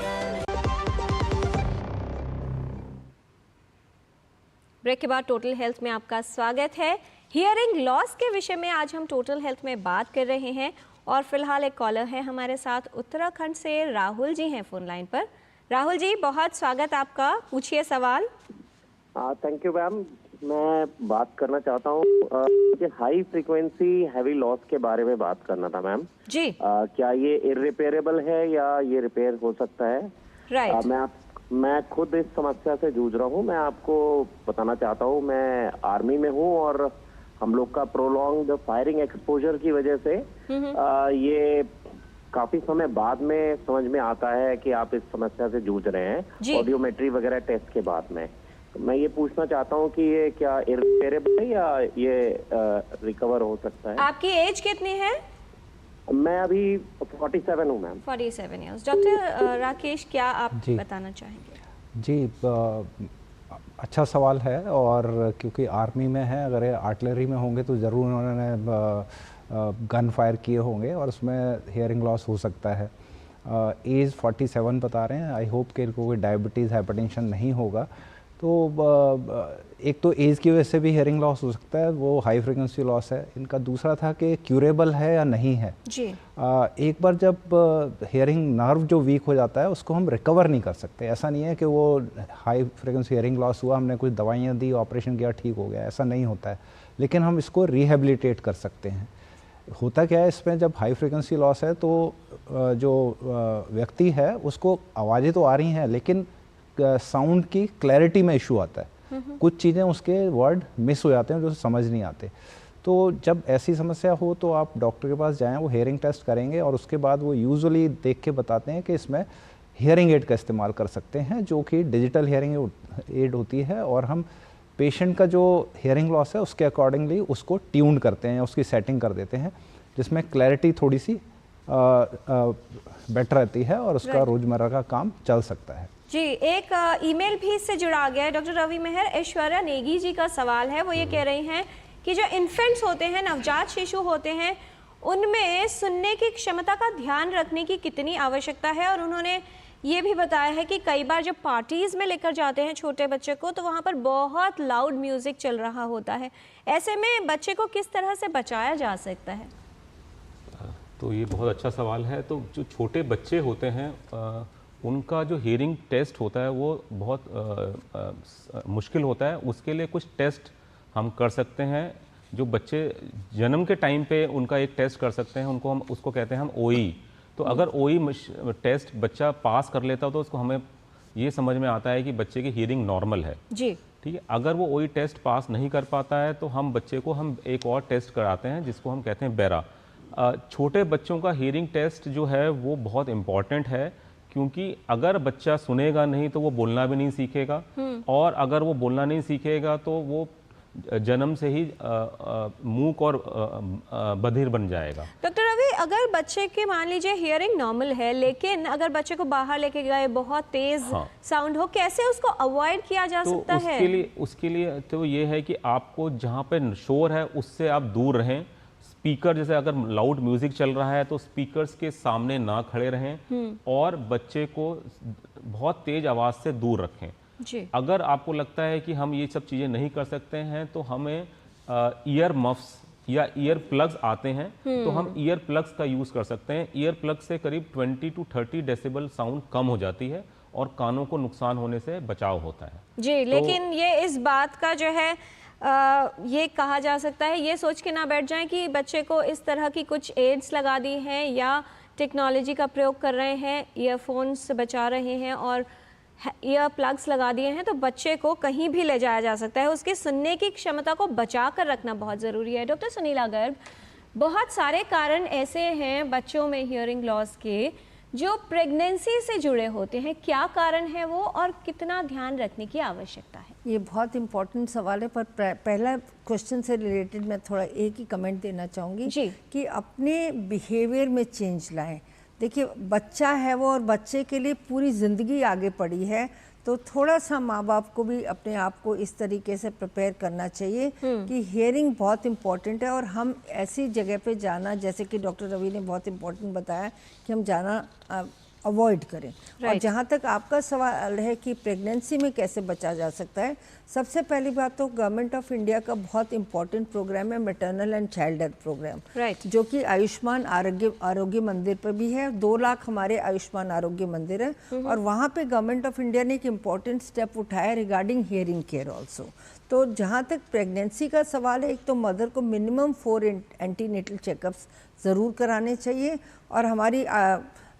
ब्रेक के बाद टोटल हेल्थ में आपका स्वागत है। हियरिंग लॉस के विषय में आज हम टोटल हेल्थ में बात कर रहे हैं और फिलहाल एक कॉलर है हमारे साथ, उत्तराखंड से राहुल जी हैं फोन लाइन पर। राहुल जी, बहुत स्वागत आपका, पूछिए सवाल। Thank you ma'am. मैं बात करना चाहता हूँ हाई फ्रीक्वेंसी हैवी लॉस के बारे में बात करना था मैम जी। क्या ये इररिपेयरेबल है या ये रिपेयर हो सकता है? राइट। मैं खुद इस समस्या से जूझ रहा हूँ। मैं आपको बताना चाहता हूँ, मैं आर्मी में हूँ और हम लोग का प्रोलॉन्ग्ड फायरिंग एक्सपोजर की वजह से ये काफी समय बाद में समझ में आता है कि आप इस समस्या से जूझ रहे हैं, ऑडियोमेट्री वगैरह टेस्ट के बाद में। मैं ये पूछना चाहता हूँ कि ये क्या इररिपेयरेबल है या ये रिकवर हो सकता है? आपकी एज कितनी है? मैं अभी 47 हूँ मैम। 47 ईयर्स। डॉक्टर राकेश, क्या आप बताना चाहेंगे? जी, अच्छा सवाल है। और क्योंकि आर्मी में है, अगर ये आर्टिलरी में होंगे तो ज़रूर उन्होंने गन फायर किए होंगे और उसमें हियरिंग लॉस हो सकता है। एज 47 बता रहे हैं। आई होप कि इनको कोई डायबिटीज़, हाइपरटेंशन नहीं होगा। तो एक तो एज की वजह से भी हियरिंग लॉस हो सकता है, वो हाई फ्रीक्वेंसी लॉस है। इनका दूसरा था कि क्यूरेबल है या नहीं है जी। एक बार जब हियरिंग नर्व जो वीक हो जाता है उसको हम रिकवर नहीं कर सकते। ऐसा नहीं है कि वो हाई फ्रीक्वेंसी हियरिंग लॉस हुआ, हमने कुछ दवाइयाँ दी, ऑपरेशन किया, ठीक हो गया, ऐसा नहीं होता है। लेकिन हम इसको रिहेबिलिटेट कर सकते हैं। होता क्या है इसमें, जब हाई फ्रीक्वेंसी लॉस है तो जो व्यक्ति है उसको आवाज़ें तो आ रही हैं लेकिन साउंड की क्लैरिटी में इशू आता है। कुछ चीज़ें उसके वर्ड मिस हो जाते हैं जो समझ नहीं आते। तो जब ऐसी समस्या हो तो आप डॉक्टर के पास जाएं, वो हियरिंग टेस्ट करेंगे और उसके बाद वो यूजुअली देख के बताते हैं कि इसमें हियरिंग एड का इस्तेमाल कर सकते हैं, जो कि डिजिटल हियरिंग एड होती है। और हम पेशेंट का जो हियरिंग लॉस है उसके अकॉर्डिंगली उसको ट्यून करते हैं, उसकी सेटिंग कर देते हैं, जिसमें क्लैरिटी थोड़ी सी बेटर रहती है और उसका रोज़मर्रा का काम चल सकता है। जी, एक ईमेल भी इससे जुड़ा गया है। डॉक्टर रवि मेहर, ऐश्वर्या नेगी जी का सवाल है। वो ये कह रही हैं कि जो इन्फेंट्स होते हैं, नवजात शिशु होते हैं, उनमें सुनने की क्षमता का ध्यान रखने की कितनी आवश्यकता है। और उन्होंने ये भी बताया है कि कई बार जब पार्टीज़ में लेकर जाते हैं छोटे बच्चे को तो वहाँ पर बहुत लाउड म्यूज़िक चल रहा होता है। ऐसे में बच्चे को किस तरह से बचाया जा सकता है? तो ये बहुत अच्छा सवाल है। तो जो छोटे बच्चे होते हैं उनका जो हियरिंग टेस्ट होता है वो बहुत मुश्किल होता है। उसके लिए कुछ टेस्ट हम कर सकते हैं। जो बच्चे जन्म के टाइम पे उनका एक टेस्ट कर सकते हैं, उसको कहते हैं हम OE। तो अगर OE टेस्ट बच्चा पास कर लेता हो तो उसको हमें ये समझ में आता है कि बच्चे की हियरिंग नॉर्मल है जी। ठीक है। अगर वो OE टेस्ट पास नहीं कर पाता है तो हम बच्चे को एक और टेस्ट कराते हैं जिसको हम कहते हैं बेरा। छोटे बच्चों का हियरिंग टेस्ट जो है वो बहुत इम्पॉर्टेंट है, क्योंकि अगर बच्चा सुनेगा नहीं तो वो बोलना भी नहीं सीखेगा, और अगर वो बोलना नहीं सीखेगा तो वो जन्म से ही मूक और बधिर बन जाएगा। डॉक्टर रवि, अगर बच्चे के मान लीजिए हियरिंग नॉर्मल है लेकिन अगर बच्चे को बाहर लेके गए, बहुत तेज साउंड हो, कैसे उसको अवॉइड किया जा सकता है? उसके लिए तो ये है कि आपको जहाँ पे शोर है उससे आप दूर रहें। स्पीकर, जैसे अगर लाउड म्यूजिक चल रहा है तो स्पीकर्स के सामने ना खड़े रहें और बच्चे को बहुत तेज आवाज़ से दूर रखें। जी। अगर आपको लगता है कि हम ये सब चीज़ें नहीं कर सकते हैं तो हमें ईयर मफ्स या ईयर प्लग्स आते हैं, तो हम ईयर प्लग्स का यूज़ कर सकते हैं। ईयर प्लग से करीब 20 to 30 डेसिबल साउंड कम हो जाती है और कानों को नुकसान होने से बचाव होता है। जी, लेकिन ये इस बात का जो है ये कहा जा सकता है, ये सोच के ना बैठ जाएं कि बच्चे को इस तरह की कुछ एड्स लगा दी हैं या टेक्नोलॉजी का प्रयोग कर रहे हैं, ईयरफोन्स से बचा रहे हैं और ईयर प्लग्स लगा दिए हैं तो बच्चे को कहीं भी ले जाया जा सकता है। उसकी सुनने की क्षमता को बचा कर रखना बहुत ज़रूरी है। डॉक्टर सुनीला गर्ग, बहुत सारे कारण ऐसे हैं बच्चों में हियरिंग लॉस के जो प्रेगनेंसी से जुड़े होते हैं, क्या कारण है वो और कितना ध्यान रखने की आवश्यकता है? ये बहुत इम्पोर्टेंट सवाल है, पर पहला क्वेश्चन से रिलेटेड मैं थोड़ा एक ही कमेंट देना चाहूँगी जी। कि अपने बिहेवियर में चेंज लाएं। देखिए, बच्चा है वो और बच्चे के लिए पूरी ज़िंदगी आगे पड़ी है, तो थोड़ा सा माँ बाप को भी अपने आप को इस तरीके से प्रिपेयर करना चाहिए कि हियरिंग बहुत इम्पॉर्टेंट है और हम ऐसी जगह पे जाना, जैसे कि डॉक्टर रवि ने बहुत इम्पॉर्टेंट बताया कि हम जाना अवॉइड करें। और जहाँ तक आपका सवाल है कि प्रेगनेंसी में कैसे बचा जा सकता है, सबसे पहली बात तो गवर्नमेंट ऑफ इंडिया का बहुत इंपॉर्टेंट प्रोग्राम है maternal and child health programme, जो कि आयुष्मान आरोग्य मंदिर पर भी है। 2 लाख हमारे आयुष्मान आरोग्य मंदिर है और वहाँ पे गवर्नमेंट ऑफ इंडिया ने एक इम्पॉर्टेंट स्टेप उठाया रिगार्डिंग हियरिंग केयर ऑल्सो। तो जहाँ तक प्रेगनेंसी का सवाल है, एक तो मदर को मिनिमम 4 एंटीनेटल चेकअप्स ज़रूर कराने चाहिए और हमारी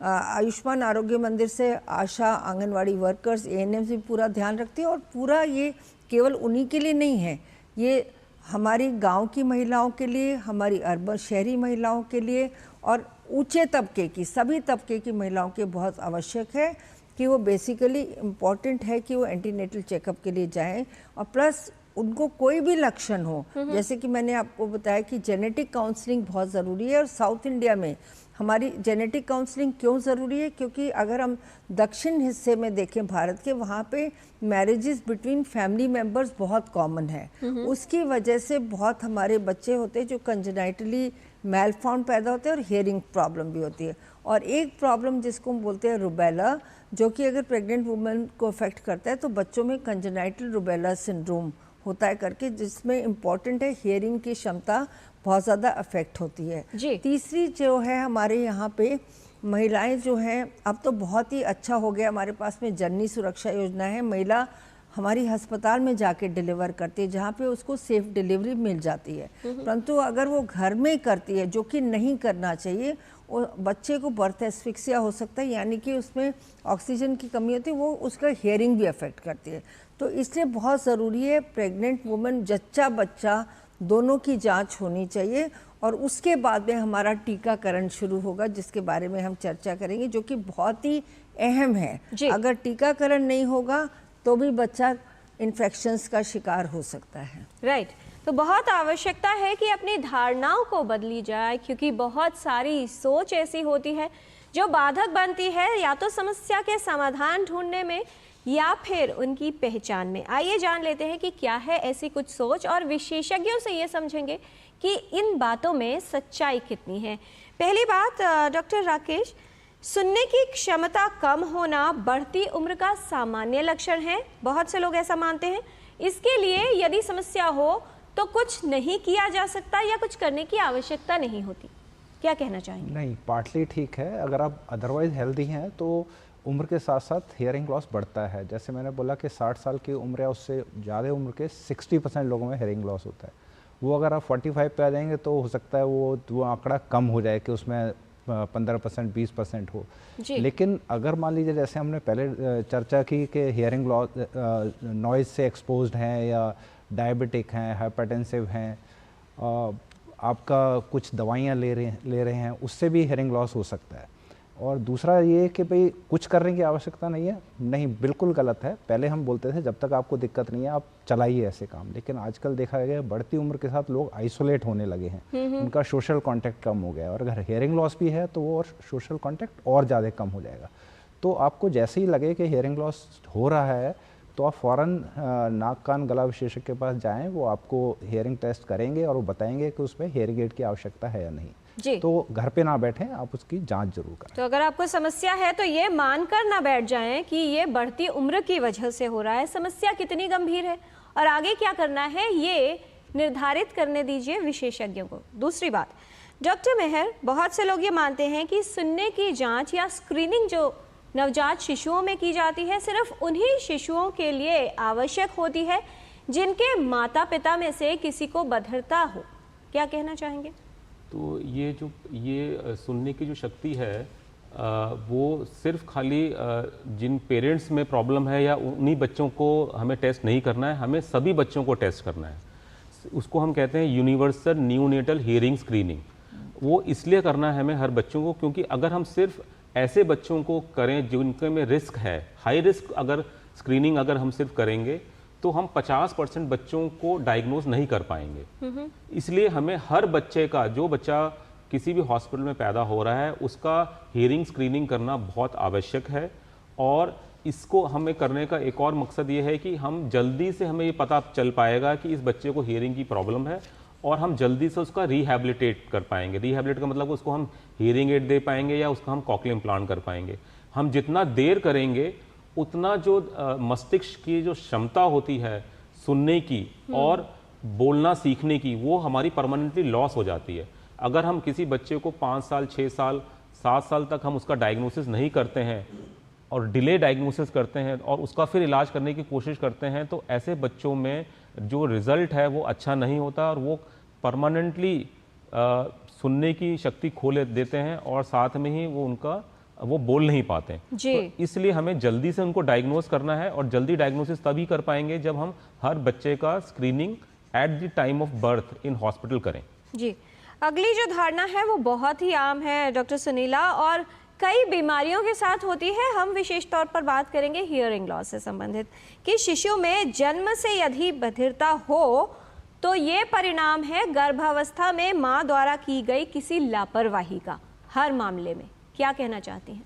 आयुष्मान आरोग्य मंदिर से आशा, आंगनवाड़ी वर्कर्स, ANMs भी पूरा ध्यान रखती है और पूरा ये केवल उन्हीं के लिए नहीं है, ये हमारी गांव की महिलाओं के लिए, हमारी अर्बन शहरी महिलाओं के लिए और ऊंचे तबके की, सभी तबके की महिलाओं के बहुत आवश्यक है कि वो बेसिकली इम्पॉर्टेंट है कि वो एंटीनेटल चेकअप के लिए जाएं। और प्लस उनको कोई भी लक्षण हो, जैसे कि मैंने आपको बताया कि जेनेटिक काउंसलिंग बहुत ज़रूरी है और साउथ इंडिया में हमारी जेनेटिक काउंसलिंग क्यों ज़रूरी है, क्योंकि अगर हम दक्षिण हिस्से में देखें भारत के, वहाँ पे मैरिजेस बिटवीन फैमिली मेम्बर्स बहुत कॉमन है। उसकी वजह से बहुत हमारे बच्चे होते हैं जो कंजेनाइटली मेलफॉर्म पैदा होते हैं और हियरिंग प्रॉब्लम भी होती है। और एक प्रॉब्लम जिसको हम बोलते हैं रुबेला, जो कि अगर प्रेग्नेंट वुमेन को अफेक्ट करता है तो बच्चों में कंजेनाइटल रुबेला सिंड्रोम होता है करके, जिसमें इम्पॉर्टेंट है हियरिंग की क्षमता बहुत ज़्यादा अफेक्ट होती है। तीसरी जो है हमारे यहाँ पे महिलाएं जो हैं, अब तो बहुत ही अच्छा हो गया, हमारे पास में जननी सुरक्षा योजना है, महिला हमारी अस्पताल में जाके डिलीवर करती है जहाँ पे उसको सेफ डिलीवरी मिल जाती है। परंतु अगर वो घर में करती है, जो कि नहीं करना चाहिए, वो बच्चे को बर्थ एस्फिक्सिया हो सकता है, यानी कि उसमें ऑक्सीजन की कमी होती है, वो उसका हियरिंग भी अफेक्ट करती है। तो इसलिए बहुत ज़रूरी है प्रेग्नेंट वुमेन, जच्चा बच्चा दोनों की जांच होनी चाहिए और उसके बाद में हमारा टीकाकरण शुरू होगा, जिसके बारे में हम चर्चा करेंगे, जो कि बहुत ही अहम है। अगर टीकाकरण नहीं होगा तो भी बच्चा इन्फेक्शंस का शिकार हो सकता है। राइट, तो बहुत आवश्यकता है कि अपनी धारणाओं को बदली जाए, क्योंकि बहुत सारी सोच ऐसी होती है जो बाधक बनती है या तो समस्या के समाधान ढूंढने में या फिर उनकी पहचान में। आइए जान लेते हैं कि क्या है ऐसी कुछ सोच और विशेषज्ञों से ये समझेंगे कि इन बातों में सच्चाई कितनी है। पहली बात, डॉक्टर राकेश, सुनने की क्षमता कम होना बढ़ती उम्र का सामान्य लक्षण है, बहुत से लोग ऐसा मानते हैं। इसके लिए यदि समस्या हो तो कुछ नहीं किया जा सकता या कुछ करने की आवश्यकता नहीं होती, क्या कहना चाहेंगे? नहीं, पार्टली ठीक है। अगर आप अदरवाइज हेल्दी हैं तो उम्र के साथ साथ हियरिंग लॉस बढ़ता है। जैसे मैंने बोला कि 60 साल की उम्र या उससे ज़्यादा उम्र के 60% लोगों में हियरिंग लॉस होता है। वो अगर आप 45 पे आ जाएंगे तो हो सकता है वो आंकड़ा कम हो जाए कि उसमें 15% 20% हो। लेकिन अगर मान लीजिए जैसे हमने पहले चर्चा की कि हियरिंग लॉस नॉइज़ से एक्सपोज्ड हैं या डायबिटिक हैं, हाइपरटेंसिव हैं, आपका कुछ दवाइयाँ ले रहे हैं, उससे भी हियरिंग लॉस हो सकता है। और दूसरा ये कि भाई कुछ करने की आवश्यकता नहीं है, नहीं, बिल्कुल गलत है। पहले हम बोलते थे जब तक आपको दिक्कत नहीं है आप चलाइए ऐसे काम, लेकिन आजकल देखा गया बढ़ती उम्र के साथ लोग आइसोलेट होने लगे हैं, उनका सोशल कांटेक्ट कम हो गया और अगर हियरिंग लॉस भी है तो वो और सोशल कांटेक्ट और ज़्यादा कम हो जाएगा। तो आपको जैसे ही लगे कि हियरिंग लॉस हो रहा है तो आप फ़ौरन नाक कान गला विशेषज्ञ के पास जाएं, वो आपको हियरिंग टेस्ट करेंगे और वो बताएंगे कि उसमें हियरिंग एड की आवश्यकता है या नहीं। जी। तो घर पे ना बैठें, आप उसकी जांच जरूर करें। तो अगर आपको समस्या है तो ये मानकर ना बैठ जाएं कि ये बढ़ती उम्र की वजह से हो रहा है। समस्या कितनी गंभीर है और आगे क्या करना है ये निर्धारित करने दीजिए विशेषज्ञों को। दूसरी बात, डॉक्टर मेहर, बहुत से लोग ये मानते हैं कि सुनने की जांच या स्क्रीनिंग जो नवजात शिशुओं में की जाती है सिर्फ उन्हीं शिशुओं के लिए आवश्यक होती है जिनके माता पिता में से किसी को बधिरता हो। क्या कहना चाहेंगे? तो ये सुनने की जो शक्ति है वो सिर्फ खाली जिन पेरेंट्स में प्रॉब्लम है या उन्हीं बच्चों को हमें टेस्ट नहीं करना है, हमें सभी बच्चों को टेस्ट करना है। उसको हम कहते हैं यूनिवर्सल न्यूनेटल हियरिंग स्क्रीनिंग। वो इसलिए करना है हमें हर बच्चों को क्योंकि अगर हम सिर्फ ऐसे बच्चों को करें जिनके में रिस्क है, हाई रिस्क अगर स्क्रीनिंग अगर हम सिर्फ करेंगे तो हम 50% बच्चों को डायग्नोज नहीं कर पाएंगे। इसलिए हमें हर बच्चे का, जो बच्चा किसी भी हॉस्पिटल में पैदा हो रहा है, उसका हियरिंग स्क्रीनिंग करना बहुत आवश्यक है। और इसको हमें करने का एक और मकसद ये है कि हम जल्दी से हमें ये पता चल पाएगा कि इस बच्चे को हियरिंग की प्रॉब्लम है और हम जल्दी से उसका रिहैबिलिटेट कर पाएंगे। रिहैबिलिटेट का मतलब उसको हम हियरिंग एड दे पाएंगे या उसका हम कॉक्लियर इम्प्लांट कर पाएंगे। हम जितना देर करेंगे उतना जो मस्तिष्क की जो क्षमता होती है सुनने की और बोलना सीखने की, वो हमारी परमानेंटली लॉस हो जाती है। अगर हम किसी बच्चे को 5 साल, 6 साल, 7 साल तक हम उसका डायग्नोसिस नहीं करते हैं और डिले डायग्नोसिस करते हैं और उसका फिर इलाज करने की कोशिश करते हैं, तो ऐसे बच्चों में जो रिज़ल्ट है वो अच्छा नहीं होता और वो परमानेंटली सुनने की शक्ति खो देते हैं और साथ में ही वो बोल नहीं पाते हैं। तो इसलिए हमें जल्दी से उनको डायग्नोस करना है और जल्दी डायग्नोसिस तभी कर पाएंगे जब हम हर बच्चे का screening at the time of birth in hospital करें। जी, अगली जो धारणा है वो बहुत ही आम है डॉक्टर सुनीला और कई बीमारियों के साथ होती है। हम विशेष तौर पर बात करेंगे हियरिंग लॉस से संबंधित कि शिशु में जन्म से यदि बधिरता हो तो ये परिणाम है गर्भावस्था में माँ द्वारा की गई किसी लापरवाही का। हर मामले में क्या कहना चाहती हैं?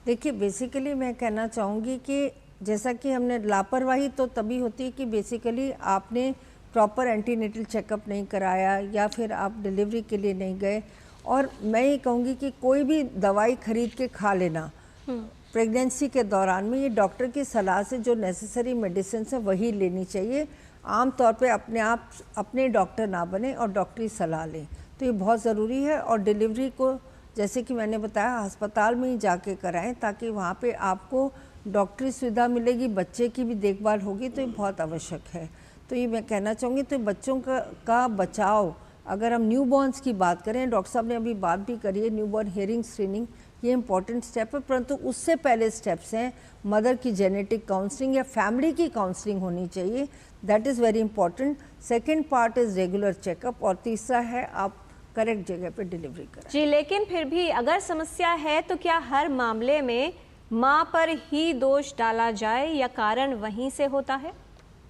देखिए, बेसिकली मैं कहना चाहूँगी कि जैसा कि हमने लापरवाही तो तभी होती है कि बेसिकली आपने प्रॉपर एंटीनेटल चेकअप नहीं कराया या फिर आप डिलीवरी के लिए नहीं गए। और मैं ये कहूँगी कि कोई भी दवाई खरीद के खा लेना प्रेगनेंसी के दौरान में, ये डॉक्टर की सलाह से जो नेसेसरी मेडिसिन है वही लेनी चाहिए। आम तौर पे अपने डॉक्टर ना बने और डॉक्टरी सलाह लें, तो ये बहुत ज़रूरी है। और डिलीवरी को जैसे कि मैंने बताया अस्पताल में ही जाके कराएं ताकि वहाँ पे आपको डॉक्टरी सुविधा मिलेगी, बच्चे की भी देखभाल होगी, तो ये बहुत आवश्यक है। तो ये मैं कहना चाहूँगी। तो बच्चों का बचाव, अगर हम न्यूबॉर्न्स की बात करें, डॉक्टर साहब ने अभी बात भी करी है, न्यूबॉर्न हियरिंग स्क्रीनिंग ये इंपॉर्टेंट स्टेप है, परंतु उससे पहले स्टेप्स हैं मदर की जेनेटिक काउंसलिंग या फैमिली की काउंसलिंग होनी चाहिए। That is very important. Second part is regular checkup और तीसरा है आप करेक्ट जगह पे डिलीवरी करें। जी, लेकिन फिर भी अगर समस्या है तो क्या हर मामले में माँ पर ही दोष डाला जाए या कारण वहीं से होता है?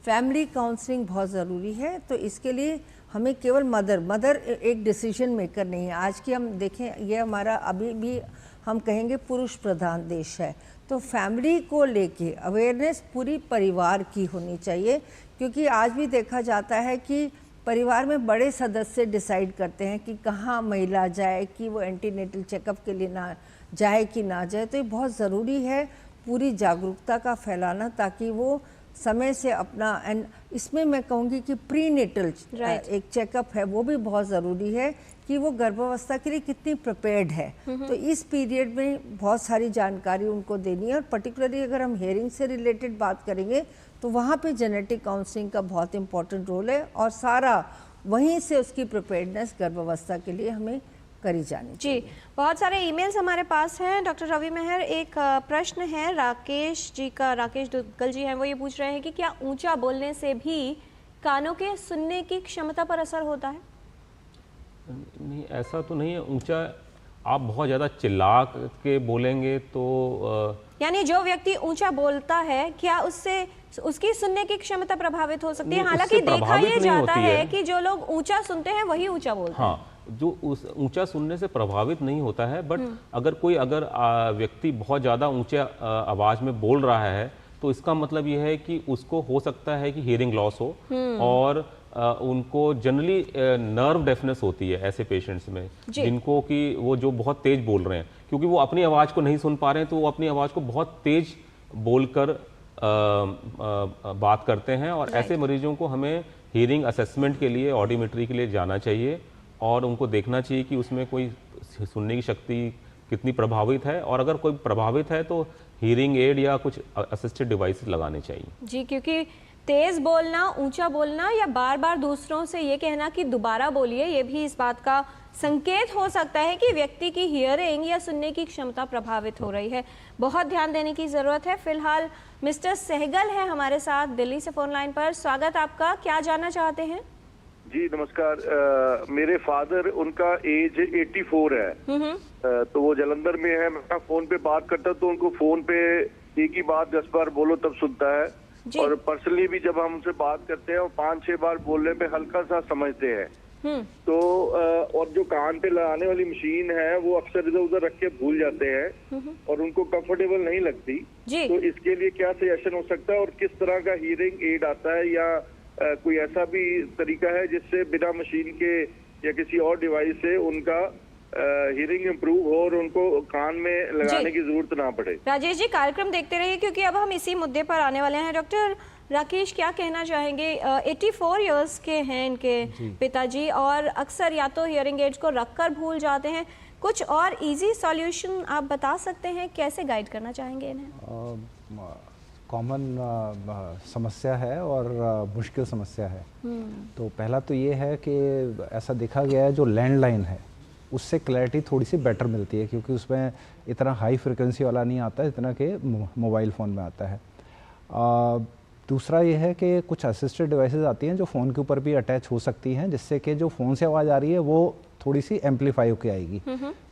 फैमिली काउंसलिंग बहुत ज़रूरी है। तो इसके लिए हमें केवल मदर एक डिसीजन मेकर नहीं है। आज की हम देखें, ये हमारा अभी भी हम कहेंगे पुरुष प्रधान देश है, तो फैमिली को लेके अवेयरनेस पूरी परिवार की होनी चाहिए। क्योंकि आज भी देखा जाता है कि परिवार में बड़े सदस्य डिसाइड करते हैं कि कहाँ महिला जाए, कि वो एंटीनेटल चेकअप के लिए ना जाए कि ना जाए। तो ये बहुत ज़रूरी है पूरी जागरूकता का फैलाना, ताकि वो समय से अपना, एंड इसमें मैं कहूँगी कि प्रीनेटल एक चेकअप है वो भी बहुत ज़रूरी है कि वो गर्भावस्था के लिए कितनी प्रिपेयर्ड है। तो इस पीरियड में बहुत सारी जानकारी उनको देनी है। और पर्टिकुलरली अगर हम हियरिंग से रिलेटेड बात करेंगे तो वहाँ पे जेनेटिक काउंसलिंग का बहुत इंपॉर्टेंट रोल है और सारा वहीं से उसकी प्रिपेयर्डनेस गर्भावस्था के लिए हमें करी जानी चाहिए। जी, बहुत सारे ईमेल्स हमारे पास हैं। डॉक्टर रवि मेहर, एक प्रश्न है राकेश जी का, राकेश दुग्गल जी हैं, वो ये पूछ रहे हैं कि क्या ऊंचा बोलने से भी कानों के सुनने की क्षमता पर असर होता है? नहीं, ऐसा तो नहीं है। ऊंचा आप बहुत ज़्यादा चिल्ला के बोलेंगे तो यानी जो व्यक्ति ऊंचा बोलता है क्या उससे उसकी सुनने की क्षमता प्रभावित हो सकती है? हालांकि देखा ये जाता है कि जो लोग ऊंचा सुनते हैं वही ऊंचा बोलते हैं। हाँ, जो उस ऊंचा सुनने से प्रभावित नहीं होता है, बट अगर व्यक्ति बहुत ज़्यादा ऊंचे आवाज़ में बोल रहा है तो इसका मतलब ये है कि उसको हो सकता है कि हियरिंग लॉस हो और उनको जनरली नर्व डेफनेस होती है ऐसे पेशेंट्स में, जिनको कि वो जो बहुत तेज बोल रहे हैं, क्योंकि वो अपनी आवाज़ को नहीं सुन पा रहे हैं, तो वो अपनी आवाज़ को बहुत तेज बोलकर बात करते हैं। और ऐसे मरीजों को हमें हियरिंग असेसमेंट के लिए, ऑडियोमेट्री के लिए जाना चाहिए और उनको देखना चाहिए कि उसमें कोई सुनने की शक्ति कितनी प्रभावित है, और अगर कोई प्रभावित है तो हियरिंग एड या कुछ असिस्टेड डिवाइसेस लगाने चाहिए। जी, क्योंकि तेज बोलना, ऊंचा बोलना या बार बार दूसरों से ये कहना कि दोबारा बोलिए, ये भी इस बात का संकेत हो सकता है कि व्यक्ति की हियरिंग या सुनने की क्षमता प्रभावित हो रही है। बहुत ध्यान देने की ज़रूरत है। फिलहाल मिस्टर सहगल है हमारे साथ दिल्ली से फ़ोन लाइन पर। स्वागत आपका, क्या जानना चाहते हैं? जी नमस्कार। मेरे फादर, उनका एज 84 है, तो वो जलंधर में है। मैं फोन पे बात करता तो उनको फोन पे एक ही बात 10 बार बोलो तब सुनता है, और पर्सनली भी जब हम उनसे बात करते हैं और 5-6 बार बोलने पे हल्का सा समझते हैं। तो और जो कान पे लगाने वाली मशीन है वो अक्सर इधर उधर रख के भूल जाते हैं और उनको कंफर्टेबल नहीं लगती। तो इसके लिए क्या सजेशन हो सकता है, और किस तरह का हियरिंग एड आता है, या कोई ऐसा भी तरीका है जिससे बिना मशीन के या किसी और डिवाइस से उनका हियरिंग इम्प्रूव हो और उनको कान में लगाने की जरूरत ना पड़े? राजेश जी, कार्यक्रम देखते रहिए क्योंकि अब हम इसी मुद्दे पर आने वाले हैं। डॉक्टर राकेश, क्या कहना चाहेंगे? 84 इयर्स के हैं इनके पिताजी, और अक्सर या तो हियरिंग एड्स को रखकर भूल जाते हैं। कुछ और इजी सॉल्यूशन आप बता सकते हैं, कैसे गाइड करना चाहेंगे इन्हें? कॉमन समस्या है और मुश्किल समस्या है। तो पहला तो ये है कि ऐसा देखा गया है जो लैंडलाइन है उससे क्लैरिटी थोड़ी सी बेटर मिलती है, क्योंकि उसमें इतना हाई फ्रिक्वेंसी वाला नहीं आता जितना कि मोबाइल फ़ोन में आता है। दूसरा ये है कि कुछ असिस्टेड डिवाइसेस आती हैं जो फ़ोन के ऊपर भी अटैच हो सकती हैं, जिससे कि जो फ़ोन से आवाज़ आ रही है वो थोड़ी सी एम्पलीफाई होकर आएगी।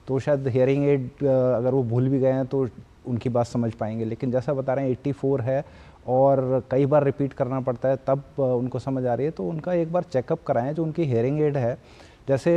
तो शायद हियरिंग एड अगर वो भूल भी गए हैं तो उनकी बात समझ पाएंगे। लेकिन जैसा बता रहे हैं 84 है और कई बार रिपीट करना पड़ता है तब उनको समझ आ रही है, तो उनका एक बार चेकअप कराएं। जो उनकी हियरिंग एड है, जैसे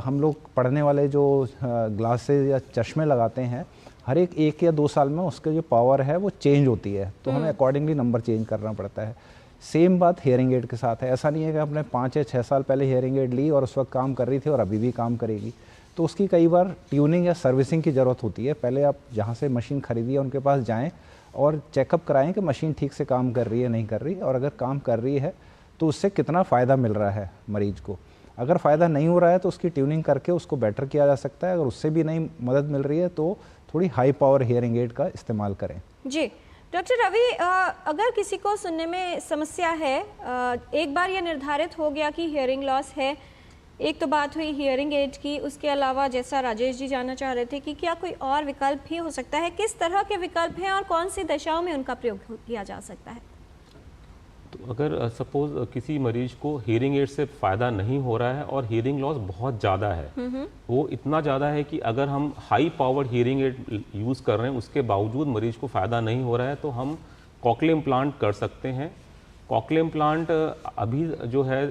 हम लोग पढ़ने वाले जो ग्लासेस या चश्मे लगाते हैं, हर एक या 2 साल में उसके जो पावर है वो चेंज होती है, तो हमें अकॉर्डिंगली नंबर चेंज करना पड़ता है। सेम बात हियरिंग एड के साथ है। ऐसा नहीं है कि आपने 5 या 6 साल पहले हियरिंग एड ली और उस वक्त काम कर रही थी और अभी भी काम करेगी। तो उसकी कई बार ट्यूनिंग या सर्विसिंग की ज़रूरत होती है। पहले आप जहाँ से मशीन खरीदी है उनके पास जाएँ और चेकअप कराएं कि मशीन ठीक से काम कर रही है नहीं कर रही, और अगर काम कर रही है तो उससे कितना फ़ायदा मिल रहा है मरीज़ को। अगर फ़ायदा नहीं हो रहा है तो उसकी ट्यूनिंग करके उसको बेटर किया जा सकता है। अगर उससे भी नहीं मदद मिल रही है तो थोड़ी हाई पावर हियरिंग एड का इस्तेमाल करें। जी डॉक्टर रवि, अगर किसी को सुनने में समस्या है, एक बार ये निर्धारित हो गया कि हियरिंग लॉस है, एक तो बात हुई हियरिंग एड की, उसके अलावा जैसा राजेश जी जानना चाह रहे थे कि क्या कोई और विकल्प भी हो सकता है, किस तरह के विकल्प हैं और कौन सी दशाओं में उनका प्रयोग किया जा सकता है? तो अगर सपोज किसी मरीज को हियरिंग एड से फ़ायदा नहीं हो रहा है और हियरिंग लॉस बहुत ज़्यादा है, वो इतना ज़्यादा है कि अगर हम high powered hearing aid use कर रहे हैं उसके बावजूद मरीज को फ़ायदा नहीं हो रहा है, तो हम कॉक्लियर इम्प्लांट कर सकते हैं। कॉक्लियर इम्प्लांट अभी जो है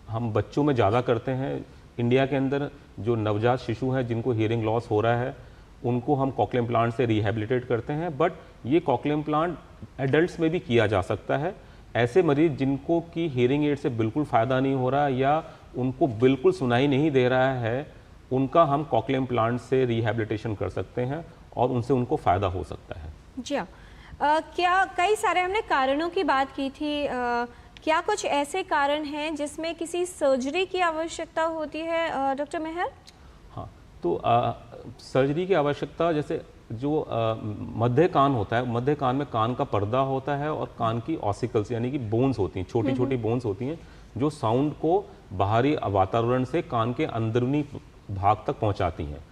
हम बच्चों में ज़्यादा करते हैं। इंडिया के अंदर जो नवजात शिशु हैं जिनको हियरिंग लॉस हो रहा है उनको हम कॉक्लियर इम्प्लांट से रिहेबिलिटेट करते हैं, बट ये कॉक्लियर इम्प्लांट एडल्ट्स में भी किया जा सकता है। ऐसे मरीज जिनको कि हियरिंग एड से बिल्कुल फ़ायदा नहीं हो रहा या उनको बिल्कुल सुनाई नहीं दे रहा है, उनका हम कॉक्लियर इम्प्लांट से रिहेबिलिटेशन कर सकते हैं और उनसे उनको फ़ायदा हो सकता है। जी हाँ, क्या कई सारे हमने कारणों की बात की थी, क्या कुछ ऐसे कारण हैं जिसमें किसी सर्जरी की आवश्यकता होती है डॉक्टर मेहर? हाँ, तो सर्जरी की आवश्यकता, जैसे जो मध्य कान होता है, मध्य कान में कान का पर्दा होता है और कान की ऑसिकल्स यानी कि बोन्स होती हैं, छोटी छोटी बोन्स होती हैं जो साउंड को बाहरी वातावरण से कान के अंदरूनी भाग तक पहुंचाती हैं।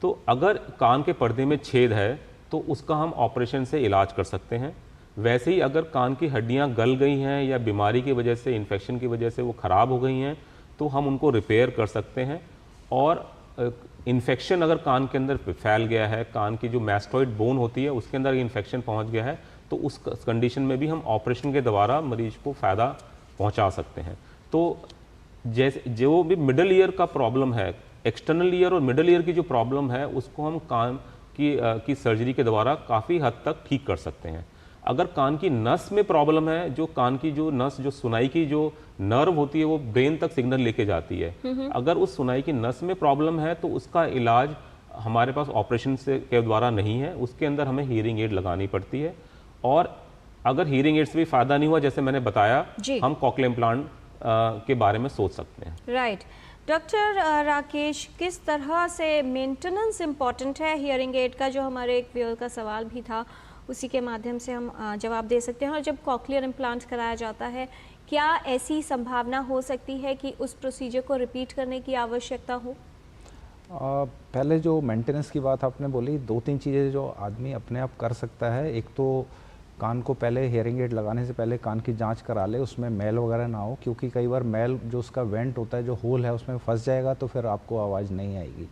तो अगर कान के पर्दे में छेद है तो उसका हम ऑपरेशन से इलाज कर सकते हैं। वैसे ही अगर कान की हड्डियां गल गई हैं या बीमारी की वजह से, इन्फेक्शन की वजह से वो ख़राब हो गई हैं, तो हम उनको रिपेयर कर सकते हैं। और इन्फेक्शन अगर कान के अंदर फैल गया है, कान की जो मैस्टॉइड बोन होती है उसके अंदर इन्फेक्शन पहुंच गया है, तो उस कंडीशन में भी हम ऑपरेशन के द्वारा मरीज को फ़ायदा पहुंचा सकते हैं। तो जैसे जो भी मिडल ईयर का प्रॉब्लम है, एक्सटर्नल ईयर और मिडल ईयर की जो प्रॉब्लम है उसको हम कान की सर्जरी के द्वारा काफ़ी हद तक ठीक कर सकते हैं। अगर कान की नस में प्रॉब्लम है, जो कान की जो नस, जो सुनाई की जो नर्व होती है वो ब्रेन तक सिग्नल लेके जाती है, अगर उस सुनाई की नस में प्रॉब्लम है तो उसका इलाज हमारे पास ऑपरेशन से के द्वारा नहीं है, उसके अंदर हमें हियरिंग एड लगानी पड़ती है। और अगर हियरिंग एड से भी फायदा नहीं हुआ, जैसे मैंने बताया, हम कॉकलियर इम्प्लांट के बारे में सोच सकते हैं। राइट। डॉक्टर राकेश, किस तरह से मेंटेनेंस इम्पॉर्टेंट है हियरिंग एड का, जो हमारे एक व्यूअर का सवाल भी था, उसी के माध्यम से हम जवाब दे सकते हैं। और जब कॉकलियर इम्प्लांट कराया जाता है, क्या ऐसी संभावना हो सकती है कि उस प्रोसीजर को रिपीट करने की आवश्यकता हो? पहले जो मेंटेनेंस की बात आपने बोली, 2-3 चीज़ें जो आदमी अपने आप कर सकता है। एक तो कान को पहले हियरिंग एड लगाने से पहले कान की जांच करा ले, उसमें मैल वगैरह ना हो, क्योंकि कई बार मैल जो उसका वेंट होता है, जो होल है, उसमें फंस जाएगा तो फिर आपको आवाज़ नहीं आएगी।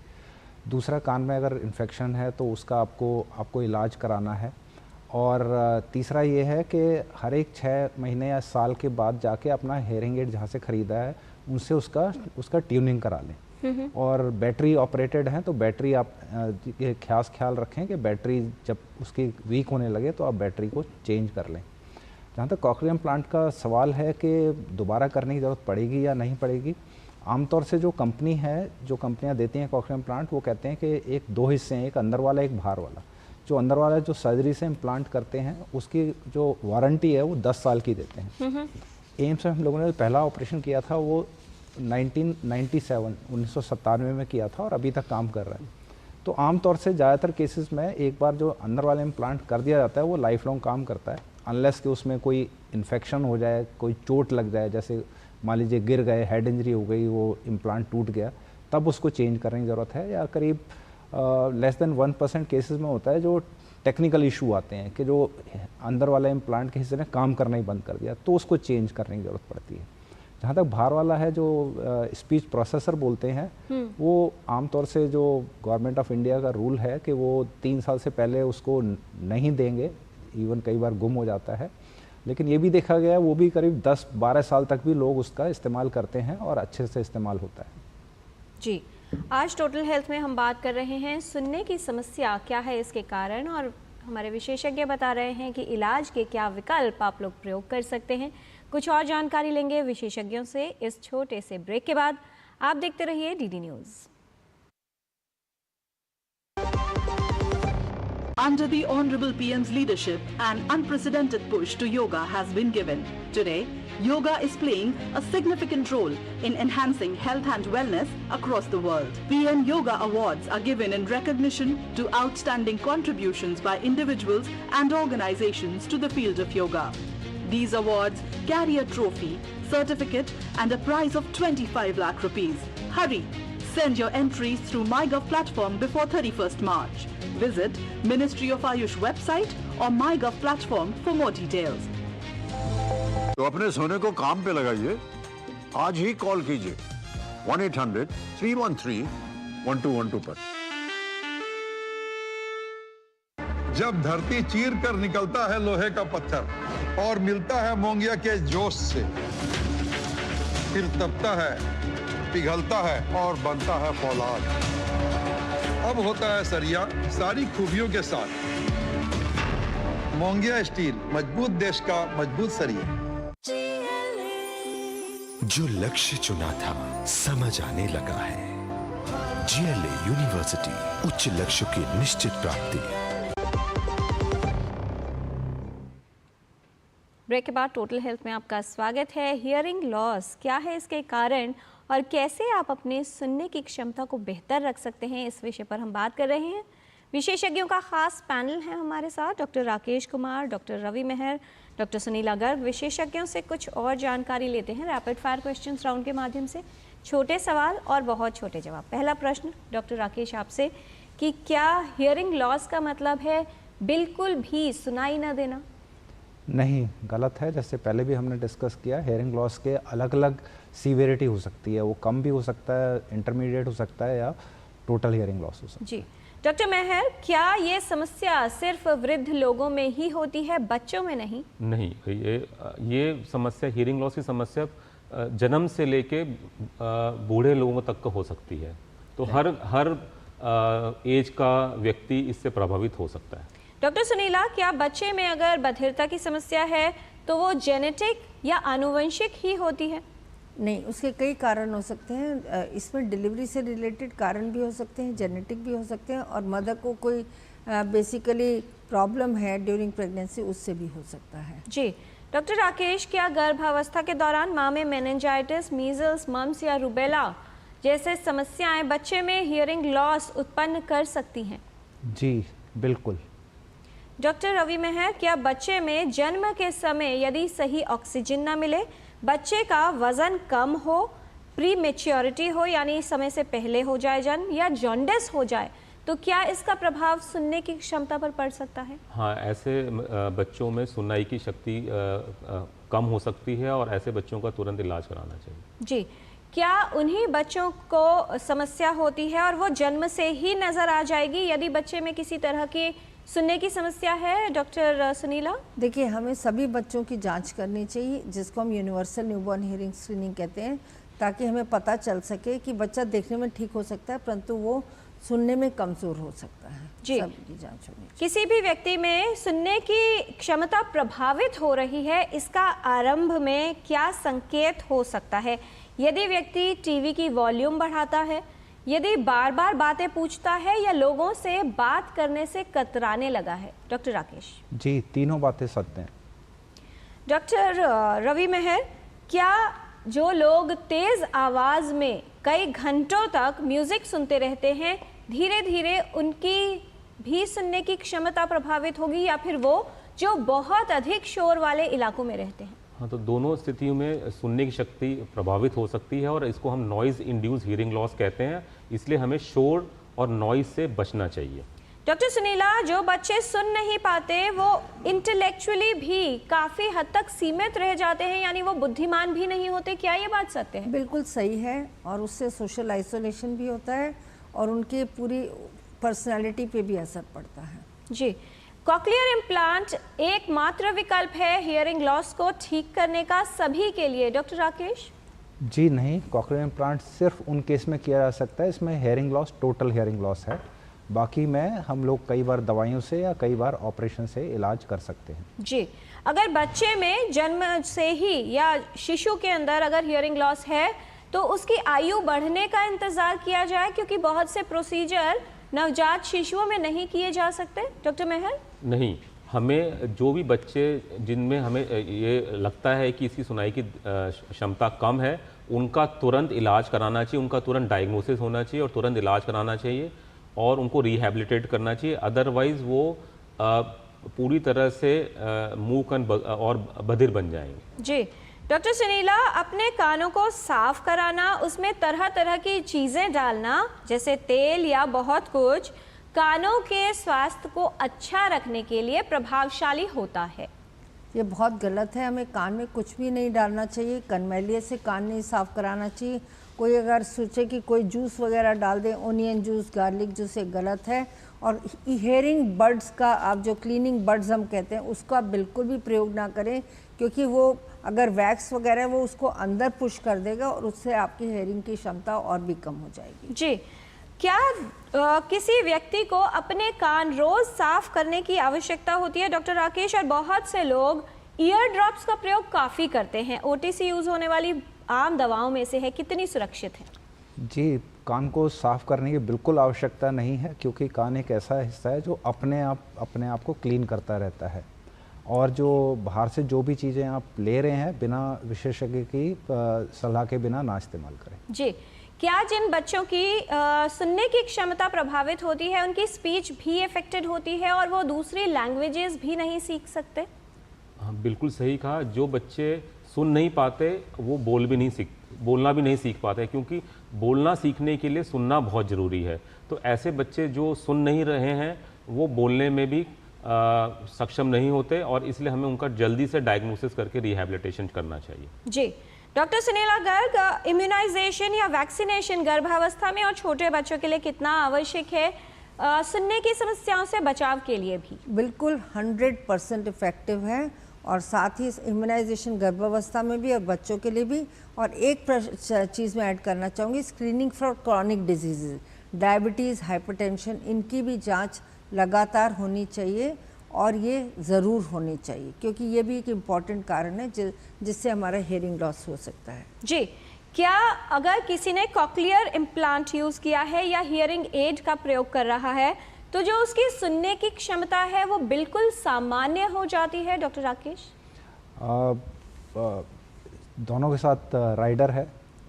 दूसरा, कान में अगर इन्फेक्शन है तो उसका आपको इलाज कराना है। और तीसरा ये है कि हर एक 6 महीने या साल के बाद जाके अपना हियरिंग एड जहाँ से ख़रीदा है उनसे उसका ट्यूनिंग करा लें। और बैटरी ऑपरेटेड हैं तो बैटरी आप ख्याल रखें कि बैटरी जब उसकी वीक होने लगे तो आप बैटरी को चेंज कर लें। जहाँ तक कॉकलियर इम्प्लांट का सवाल है कि दोबारा करने की ज़रूरत पड़ेगी या नहीं पड़ेगी, आमतौर से जो कंपनियाँ देती हैं कॉकलियर इम्प्लांट, वो कहते हैं कि एक 2 हिस्से हैं, एक अंदर वाला, एक बाहर वाला। जो अंदर वाला जो सर्जरी से इम्प्लांट करते हैं उसकी जो वारंटी है वो 10 साल की देते हैं। एम्स में हम लोगों ने पहला ऑपरेशन किया था वो 1997 में किया था और अभी तक काम कर रहा है। तो आमतौर से ज़्यादातर केसेस में एक बार जो अंदर वाला इम्प्लांट कर दिया जाता है वो लाइफ लॉन्ग काम करता है, अनलेस कि उसमें कोई इन्फेक्शन हो जाए, कोई चोट लग जाए, जैसे मान लीजिए गिर गए, हेड इंजरी हो गई, वो इम्प्लांट टूट गया, तब उसको चेंज करने की ज़रूरत है। या करीब लेस देन 1% केसेस में होता है जो टेक्निकल इशू आते हैं कि जो अंदर वाला इम्प्लांट के हिस्से ने काम करना ही बंद कर दिया, तो उसको चेंज करने की ज़रूरत पड़ती है। जहाँ तक बाहर वाला है, जो स्पीच प्रोसेसर बोलते हैं, वो आमतौर से जो गवर्नमेंट ऑफ इंडिया का रूल है कि वो 3 साल से पहले उसको नहीं देंगे, इवन कई बार गुम हो जाता है। लेकिन ये भी देखा गया है वो भी करीब 10-12 साल तक भी लोग उसका इस्तेमाल करते हैं और अच्छे से इस्तेमाल होता है। जी, आज टोटल हेल्थ में हम बात कर रहे हैं सुनने की समस्या क्या है, इसके कारण, और हमारे विशेषज्ञ बता रहे हैं कि इलाज के क्या विकल्प आप लोग प्रयोग कर सकते हैं। कुछ और जानकारी लेंगे विशेषज्ञों से इस छोटे से ब्रेक के बाद। आप देखते रहिए DD news. Under the Honorable PM's leadership, an unprecedented push to yoga has been given. Today, yoga is playing a significant role in enhancing health and wellness across the world. PM Yoga Awards are given in recognition to outstanding contributions by individuals and organizations to the field of yoga. These awards carry a trophy, certificate and a prize of 25 lakh rupees. Hurry! Send your entries through MyGov platform before 31st March. Visit Ministry of Ayush website or MyGov platform for more details. तो अपने सोने को काम पे लगाइए, आज ही call कीजिए 1-800-313-1212 पर। जब धरती चीर कर निकलता है लोहे का पत्थर और मिलता है मोंगिया के जोश से, फिर तपता है, पिघलता है और बनता है फौलाद। अब होता है सरिया सारी खूबियों के साथ। मोंगिया स्टील, मजबूत देश का मजबूत सरिया। जो लक्ष्य चुना था समझ आने लगा है। GLA यूनिवर्सिटी, उच्च लक्ष्य की निश्चित प्राप्ति। ब्रेक के बाद टोटल हेल्थ में आपका स्वागत है। हियरिंग लॉस क्या है, इसके कारण और कैसे आप अपने सुनने की क्षमता को बेहतर रख सकते हैं, इस विषय पर हम बात कर रहे हैं। विशेषज्ञों का खास पैनल है हमारे साथ, डॉक्टर राकेश कुमार, डॉक्टर रवि मेहर, डॉक्टर सुनीला गर्ग। विशेषज्ञों से कुछ और जानकारी लेते हैं रैपिड फायर क्वेश्चंस राउंड के माध्यम से। छोटे सवाल और बहुत छोटे जवाब। पहला प्रश्न डॉक्टर राकेश आपसे कि क्या हियरिंग लॉस का मतलब है बिल्कुल भी सुनाई ना देना? नहीं, गलत है। जैसे पहले भी हमने डिस्कस किया, हेयरिंग लॉस के अलग अलग सीवियरिटी हो सकती है। वो कम भी हो सकता है, इंटरमीडिएट हो सकता है, या टोटल हियरिंग लॉस हो सकता है। जी डॉक्टर मेहर, क्या ये समस्या सिर्फ वृद्ध लोगों में ही होती है, बच्चों में नहीं? नहीं, ये समस्या, हियरिंग लॉस की समस्या जन्म से लेके बूढ़े लोगों तक हो सकती है। तो हर एज का व्यक्ति इससे प्रभावित हो सकता है। डॉक्टर सुनीला, क्या बच्चे में अगर बधिरता की समस्या है तो वो जेनेटिक या आनुवंशिक ही होती है? नहीं, उसके कई कारण हो सकते हैं। इसमें डिलीवरी से रिलेटेड कारण भी हो सकते हैं, जेनेटिक भी हो सकते हैं, और मदर को कोई बेसिकली प्रॉब्लम है ड्यूरिंग प्रेगनेंसी, उससे भी हो सकता है। जी डॉक्टर राकेश, क्या गर्भावस्था के दौरान माँ में मेनिंजाइटिस, मीजल्स, मम्स या रूबेला जैसे समस्याएं बच्चे में हियरिंग लॉस उत्पन्न कर सकती हैं? जी बिल्कुल। डॉक्टर रवि मेहर, क्या बच्चे में जन्म के समय यदि सही ऑक्सीजन ना मिले, बच्चे का वजन कम हो, प्री मेच्योरिटी हो यानी समय से पहले हो जाए जन्म, या जॉन्डिस हो जाए, तो क्या इसका प्रभाव सुनने की क्षमता पर पड़ सकता है? हाँ, ऐसे बच्चों में सुनने की शक्ति कम हो सकती है और ऐसे बच्चों का तुरंत इलाज कराना चाहिए। जी, क्या उन्हीं बच्चों को समस्या होती है और वो जन्म से ही नजर आ जाएगी यदि बच्चे में किसी तरह की सुनने की समस्या है? डॉक्टर सुनीला, देखिए, हमें सभी बच्चों की जांच करनी चाहिए, जिसको हम यूनिवर्सल न्यूबॉर्न हियरिंग स्क्रीनिंग कहते हैं, ताकि हमें पता चल सके कि बच्चा देखने में ठीक हो सकता है परंतु वो सुनने में कमजोर हो सकता है। जी, सबकी जांच होनी चाहिए। किसी भी व्यक्ति में सुनने की क्षमता प्रभावित हो रही है, इसका आरंभ में क्या संकेत हो सकता है? यदि व्यक्ति टीवी की वॉल्यूम बढ़ाता है, यदि बार बार बातें पूछता है, या लोगों से बात करने से कतराने लगा है? डॉक्टर राकेश जी, तीनों बातें सत्य हैं। डॉक्टर रवि मेहर, क्या जो लोग तेज आवाज में कई घंटों तक म्यूजिक सुनते रहते हैं, धीरे धीरे उनकी भी सुनने की क्षमता प्रभावित होगी, या फिर वो जो बहुत अधिक शोर वाले इलाकों में रहते हैं? हाँ, तो दोनों स्थितियों में सुनने की शक्ति प्रभावित हो सकती है और इसको हम नॉइज़ इंड्यूस हियरिंग लॉस कहते हैं, इसलिए हमें शोर और नॉइज़ से बचना चाहिए। डॉक्टर सुनीला, जो बच्चे सुन नहीं पाते वो इंटेलेक्चुअली भी काफ़ी हद तक सीमित रह जाते हैं, यानी वो बुद्धिमान भी नहीं होते, क्या ये बात सत्य है? बिल्कुल सही है, और उससे सोशल आइसोलेशन भी होता है और उनके पूरी पर्सनालिटी पे भी असर पड़ता है। जी, कॉक्लियर इम्प्लांट एकमात्र विकल्प है हियरिंग लॉस को ठीक करने का सभी के लिए? डॉक्टर राकेश जी नहीं, कॉक्लियर इम्प्लांट सिर्फ उन केस में किया जा सकता है, इसमें hearing loss total hearing loss है। बाकी में हम लोग कई बार दवाइयों से या कई बार ऑपरेशन से इलाज कर सकते हैं। जी, अगर बच्चे में जन्म से ही या शिशु के अंदर अगर हियरिंग लॉस है तो उसकी आयु बढ़ने का इंतजार किया जाए, क्योंकि बहुत से प्रोसीजर नवजात शिशुओं में नहीं किए जा सकते? डॉक्टर मेहर नहीं, हमें जो भी बच्चे जिनमें हमें ये लगता है कि इसकी सुनाई की क्षमता कम है, उनका तुरंत इलाज कराना चाहिए, उनका तुरंत डायग्नोसिस होना चाहिए और तुरंत इलाज कराना चाहिए और उनको रिहैबिलिटेट करना चाहिए। अदरवाइज वो पूरी तरह से मूक और बधिर बन जाएंगे। जी, डॉक्टर सुनीला, अपने कानों को साफ कराना, उसमें तरह तरह की चीज़ें डालना जैसे तेल या बहुत कुछ, कानों के स्वास्थ्य को अच्छा रखने के लिए प्रभावशाली होता है? ये बहुत गलत है, हमें कान में कुछ भी नहीं डालना चाहिए, कनमैलिए से कान नहीं साफ कराना चाहिए। कोई अगर सोचे कि कोई जूस वगैरह डाल दे, ओनियन जूस, गार्लिक जूस, ये गलत है। और हियरिंग बड्स का, आप जो क्लीनिंग बड्स हम कहते हैं, उसका बिल्कुल भी प्रयोग ना करें, क्योंकि वो अगर वैक्स वगैरह वो उसको अंदर पुश कर देगा और उससे आपकी हियरिंग की क्षमता और भी कम हो जाएगी। जी, क्या किसी व्यक्ति को अपने कान रोज साफ करने की आवश्यकता होती है? डॉक्टर राकेश, और बहुत से लोग ईयर ड्रॉप्स का प्रयोग काफ़ी करते हैं, ओटीसी यूज़ होने वाली आम दवाओं में से है, कितनी सुरक्षित है? जी, कान को साफ करने की बिल्कुल आवश्यकता नहीं है, क्योंकि कान एक ऐसा हिस्सा है जो अपने आप को क्लीन करता रहता है, और जो बाहर से जो भी चीज़ें आप ले रहे हैं बिना विशेषज्ञ की सलाह के बिना ना इस्तेमाल करें। जी, क्या जिन बच्चों की सुनने की क्षमता प्रभावित होती है उनकी स्पीच भी अफेक्टेड होती है और वो दूसरी लैंग्वेजेस भी नहीं सीख सकते? हाँ, बिल्कुल सही कहा। जो बच्चे सुन नहीं पाते वो बोलना भी नहीं सीख पाते, क्योंकि बोलना सीखने के लिए सुनना बहुत ज़रूरी है। तो ऐसे बच्चे जो सुन नहीं रहे हैं वो बोलने में भी सक्षम नहीं होते, और इसलिए हमें उनका जल्दी से डायग्नोसिस करके रिहैबिलिटेशन करना चाहिए। जी, डॉक्टर सुनीला गर्ग, इम्यूनाइजेशन या वैक्सीनेशन गर्भावस्था में और छोटे बच्चों के लिए कितना आवश्यक है सुनने की समस्याओं से बचाव के लिए भी? बिल्कुल 100% इफेक्टिव है, और साथ ही इम्यूनाइजेशन गर्भावस्था में भी और बच्चों के लिए भी। और एक चीज़ मैं ऐड करना चाहूँगी, screening for chronic disease, diabetes, hypertension, इनकी भी जांच लगातार होनी चाहिए। और ये ज़रूर होनी चाहिए, क्योंकि ये भी एक इम्पॉर्टेंट कारण है जिससे हमारा हेयरिंग लॉस हो सकता है। जी, क्या अगर किसी ने कॉक्लियर इम्प्लांट यूज़ किया है या हियरिंग एड का प्रयोग कर रहा है तो जो उसकी सुनने की क्षमता है वो बिल्कुल सामान्य हो जाती है? डॉक्टर राकेश, दोनों के साथ राइडर है।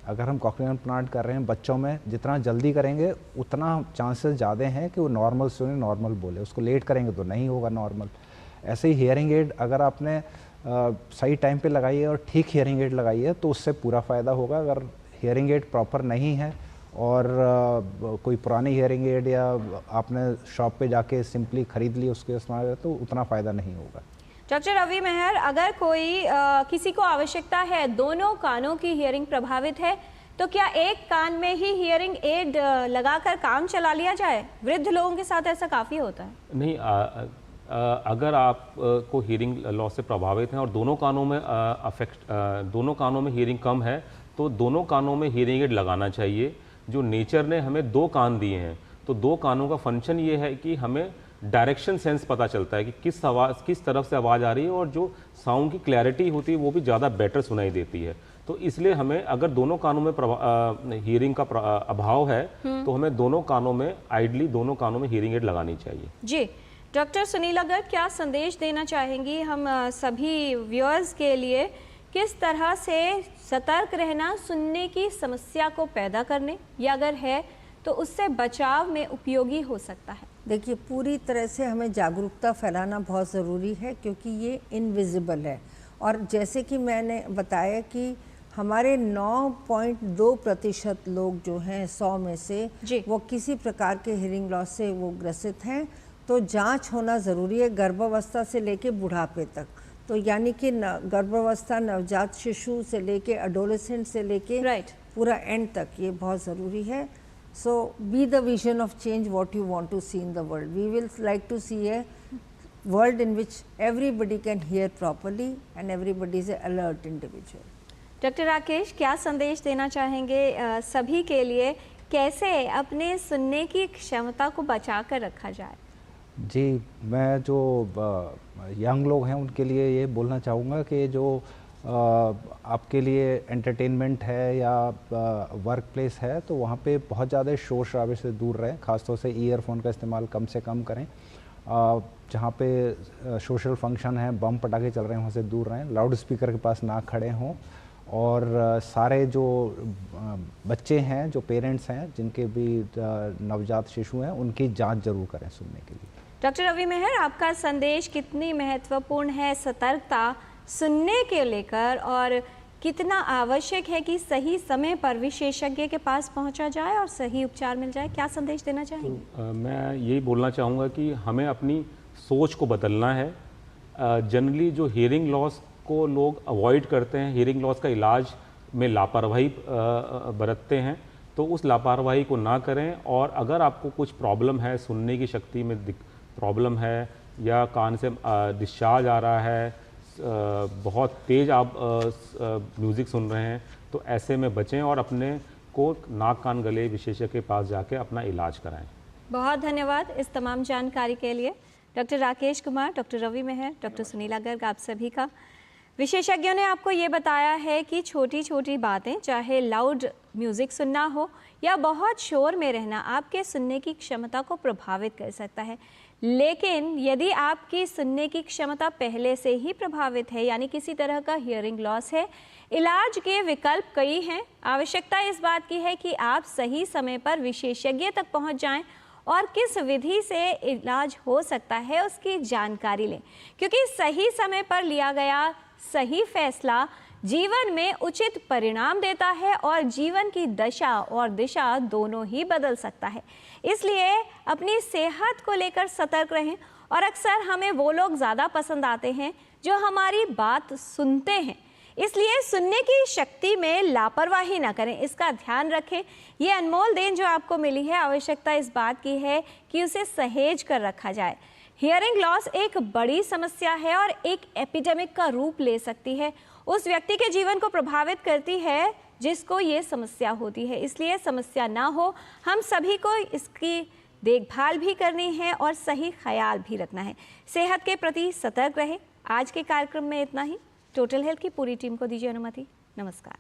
अगर हम कॉक्लियर इम्प्लांट कर रहे हैं बच्चों में, जितना जल्दी करेंगे उतना चांसेस ज़्यादा हैं कि वो नॉर्मल सुने, नॉर्मल बोले। उसको लेट करेंगे तो नहीं होगा नॉर्मल। ऐसे ही हियरिंग एड अगर आपने सही टाइम पे लगाई है और ठीक हियरिंग एड लगाई है तो उससे पूरा फ़ायदा होगा। अगर हियरिंग एड प्रॉपर नहीं है और कोई पुरानी हियरिंग एड या आपने शॉप पे जाके सिंपली ख़रीद ली उसके इस्तेमाल तो उतना फ़ायदा नहीं होगा। डॉक्टर रवि मेहर, अगर कोई किसी को आवश्यकता है, दोनों कानों की हियरिंग प्रभावित है, तो क्या एक कान में ही हियरिंग एड लगाकर काम चला लिया जाए? वृद्ध लोगों के साथ ऐसा काफ़ी होता है। नहीं, अगर आप को हियरिंग लॉस से प्रभावित हैं और दोनों कानों में दोनों कानों में हियरिंग कम है तो दोनों कानों में हियरिंग एड लगाना चाहिए। जो नेचर ने हमें 2 कान दिए हैं तो 2 कानों का फंक्शन ये है कि हमें डायरेक्शन सेंस पता चलता है कि किस तरफ से आवाज़ आ रही है और जो साउंड की क्लैरिटी होती है वो भी ज़्यादा बेटर सुनाई देती है। तो इसलिए हमें अगर दोनों कानों में हियरिंग का अभाव है तो हमें दोनों कानों में आइडली दोनों कानों में हियरिंग एड लगानी चाहिए। जी, डॉक्टर सुनीला गर्ग, क्या संदेश देना चाहेंगी हम सभी व्यूअर्स के लिए? किस तरह से सतर्क रहना सुनने की समस्या को पैदा करने या अगर है तो उससे बचाव में उपयोगी हो सकता है? देखिए, पूरी तरह से हमें जागरूकता फैलाना बहुत ज़रूरी है, क्योंकि ये इनविजिबल है। और जैसे कि मैंने बताया कि हमारे 9.2% लोग जो हैं 100 में से वो किसी प्रकार के हियरिंग लॉस से वो ग्रसित हैं। तो जांच होना ज़रूरी है, गर्भावस्था से लेके बुढ़ापे तक। तो यानी कि गर्भावस्था, नवजात शिशु से लेके एडोलेसेंट से लेके पूरा एंड तक, ये बहुत ज़रूरी है। So be the vision of change what you want to see in the world. We will like to see a world in which everybody can hear properly and everybody is an alert individual. Doctor Rakesh, क्या संदेश देना चाहेंगे सभी के लिए, कैसे अपने सुनने की क्षमता को बचा कर रखा जाए? जी, मैं जो यंग लोग हैं उनके लिए ये बोलना चाहूँगा कि जो आपके लिए एंटरटेनमेंट है या वर्क प्लेस है तो वहाँ पे बहुत ज़्यादा शोर शराबे से दूर रहें। ख़ासतौर से ईयरफोन का इस्तेमाल कम से कम करें। जहाँ पे सोशल फंक्शन है, बम पटाखे चल रहे हैं, वहाँ से दूर रहें। लाउड स्पीकर के पास ना खड़े हों। और सारे जो बच्चे हैं, जो पेरेंट्स हैं, जिनके भी नवजात शिशु हैं, उनकी जांच जरूर करें सुनने के लिए। डॉक्टर रवि मेहर, आपका संदेश कितनी महत्वपूर्ण है सतर्कता सुनने के लेकर और कितना आवश्यक है कि सही समय पर विशेषज्ञ के पास पहुंचा जाए और सही उपचार मिल जाए, क्या संदेश देना चाहेंगे? तो, मैं यही बोलना चाहूँगा कि हमें अपनी सोच को बदलना है। जनरली जो हियरिंग लॉस को लोग अवॉइड करते हैं, हियरिंग लॉस का इलाज में लापरवाही बरतते हैं, तो उस लापरवाही को ना करें। और अगर आपको कुछ प्रॉब्लम है, सुनने की शक्ति में प्रॉब्लम है या कान से डिस्चार्ज आ रहा है, बहुत तेज़ आप म्यूज़िक सुन रहे हैं, तो ऐसे में बचें और अपने को नाक कान गले विशेषज्ञ के पास जाके अपना इलाज कराएं। बहुत धन्यवाद इस तमाम जानकारी के लिए डॉक्टर राकेश कुमार, डॉक्टर रवि मेहर, डॉक्टर सुनीला गर्ग, आप सभी का। विशेषज्ञों ने आपको ये बताया है कि छोटी छोटी बातें, चाहे लाउड म्यूज़िक सुनना हो या बहुत शोर में रहना, आपके सुनने की क्षमता को प्रभावित कर सकता है। लेकिन यदि आपकी सुनने की क्षमता पहले से ही प्रभावित है, यानी किसी तरह का हियरिंग लॉस है, इलाज के विकल्प कई हैं। आवश्यकता इस बात की है कि आप सही समय पर विशेषज्ञ तक पहुंच जाएं और किस विधि से इलाज हो सकता है उसकी जानकारी लें, क्योंकि सही समय पर लिया गया सही फैसला जीवन में उचित परिणाम देता है और जीवन की दशा और दिशा दोनों ही बदल सकता है। इसलिए अपनी सेहत को लेकर सतर्क रहें। और अक्सर हमें वो लोग ज़्यादा पसंद आते हैं जो हमारी बात सुनते हैं, इसलिए सुनने की शक्ति में लापरवाही ना करें, इसका ध्यान रखें। ये अनमोल देन जो आपको मिली है, आवश्यकता इस बात की है कि उसे सहेज कर रखा जाए। हियरिंग लॉस एक बड़ी समस्या है और एक एपिडेमिक का रूप ले सकती है। उस व्यक्ति के जीवन को प्रभावित करती है जिसको ये समस्या होती है। इसलिए समस्या ना हो, हम सभी को इसकी देखभाल भी करनी है और सही ख्याल भी रखना है। सेहत के प्रति सतर्क रहे। आज के कार्यक्रम में इतना ही। टोटल हेल्थ की पूरी टीम को दीजिए अनुमति। नमस्कार।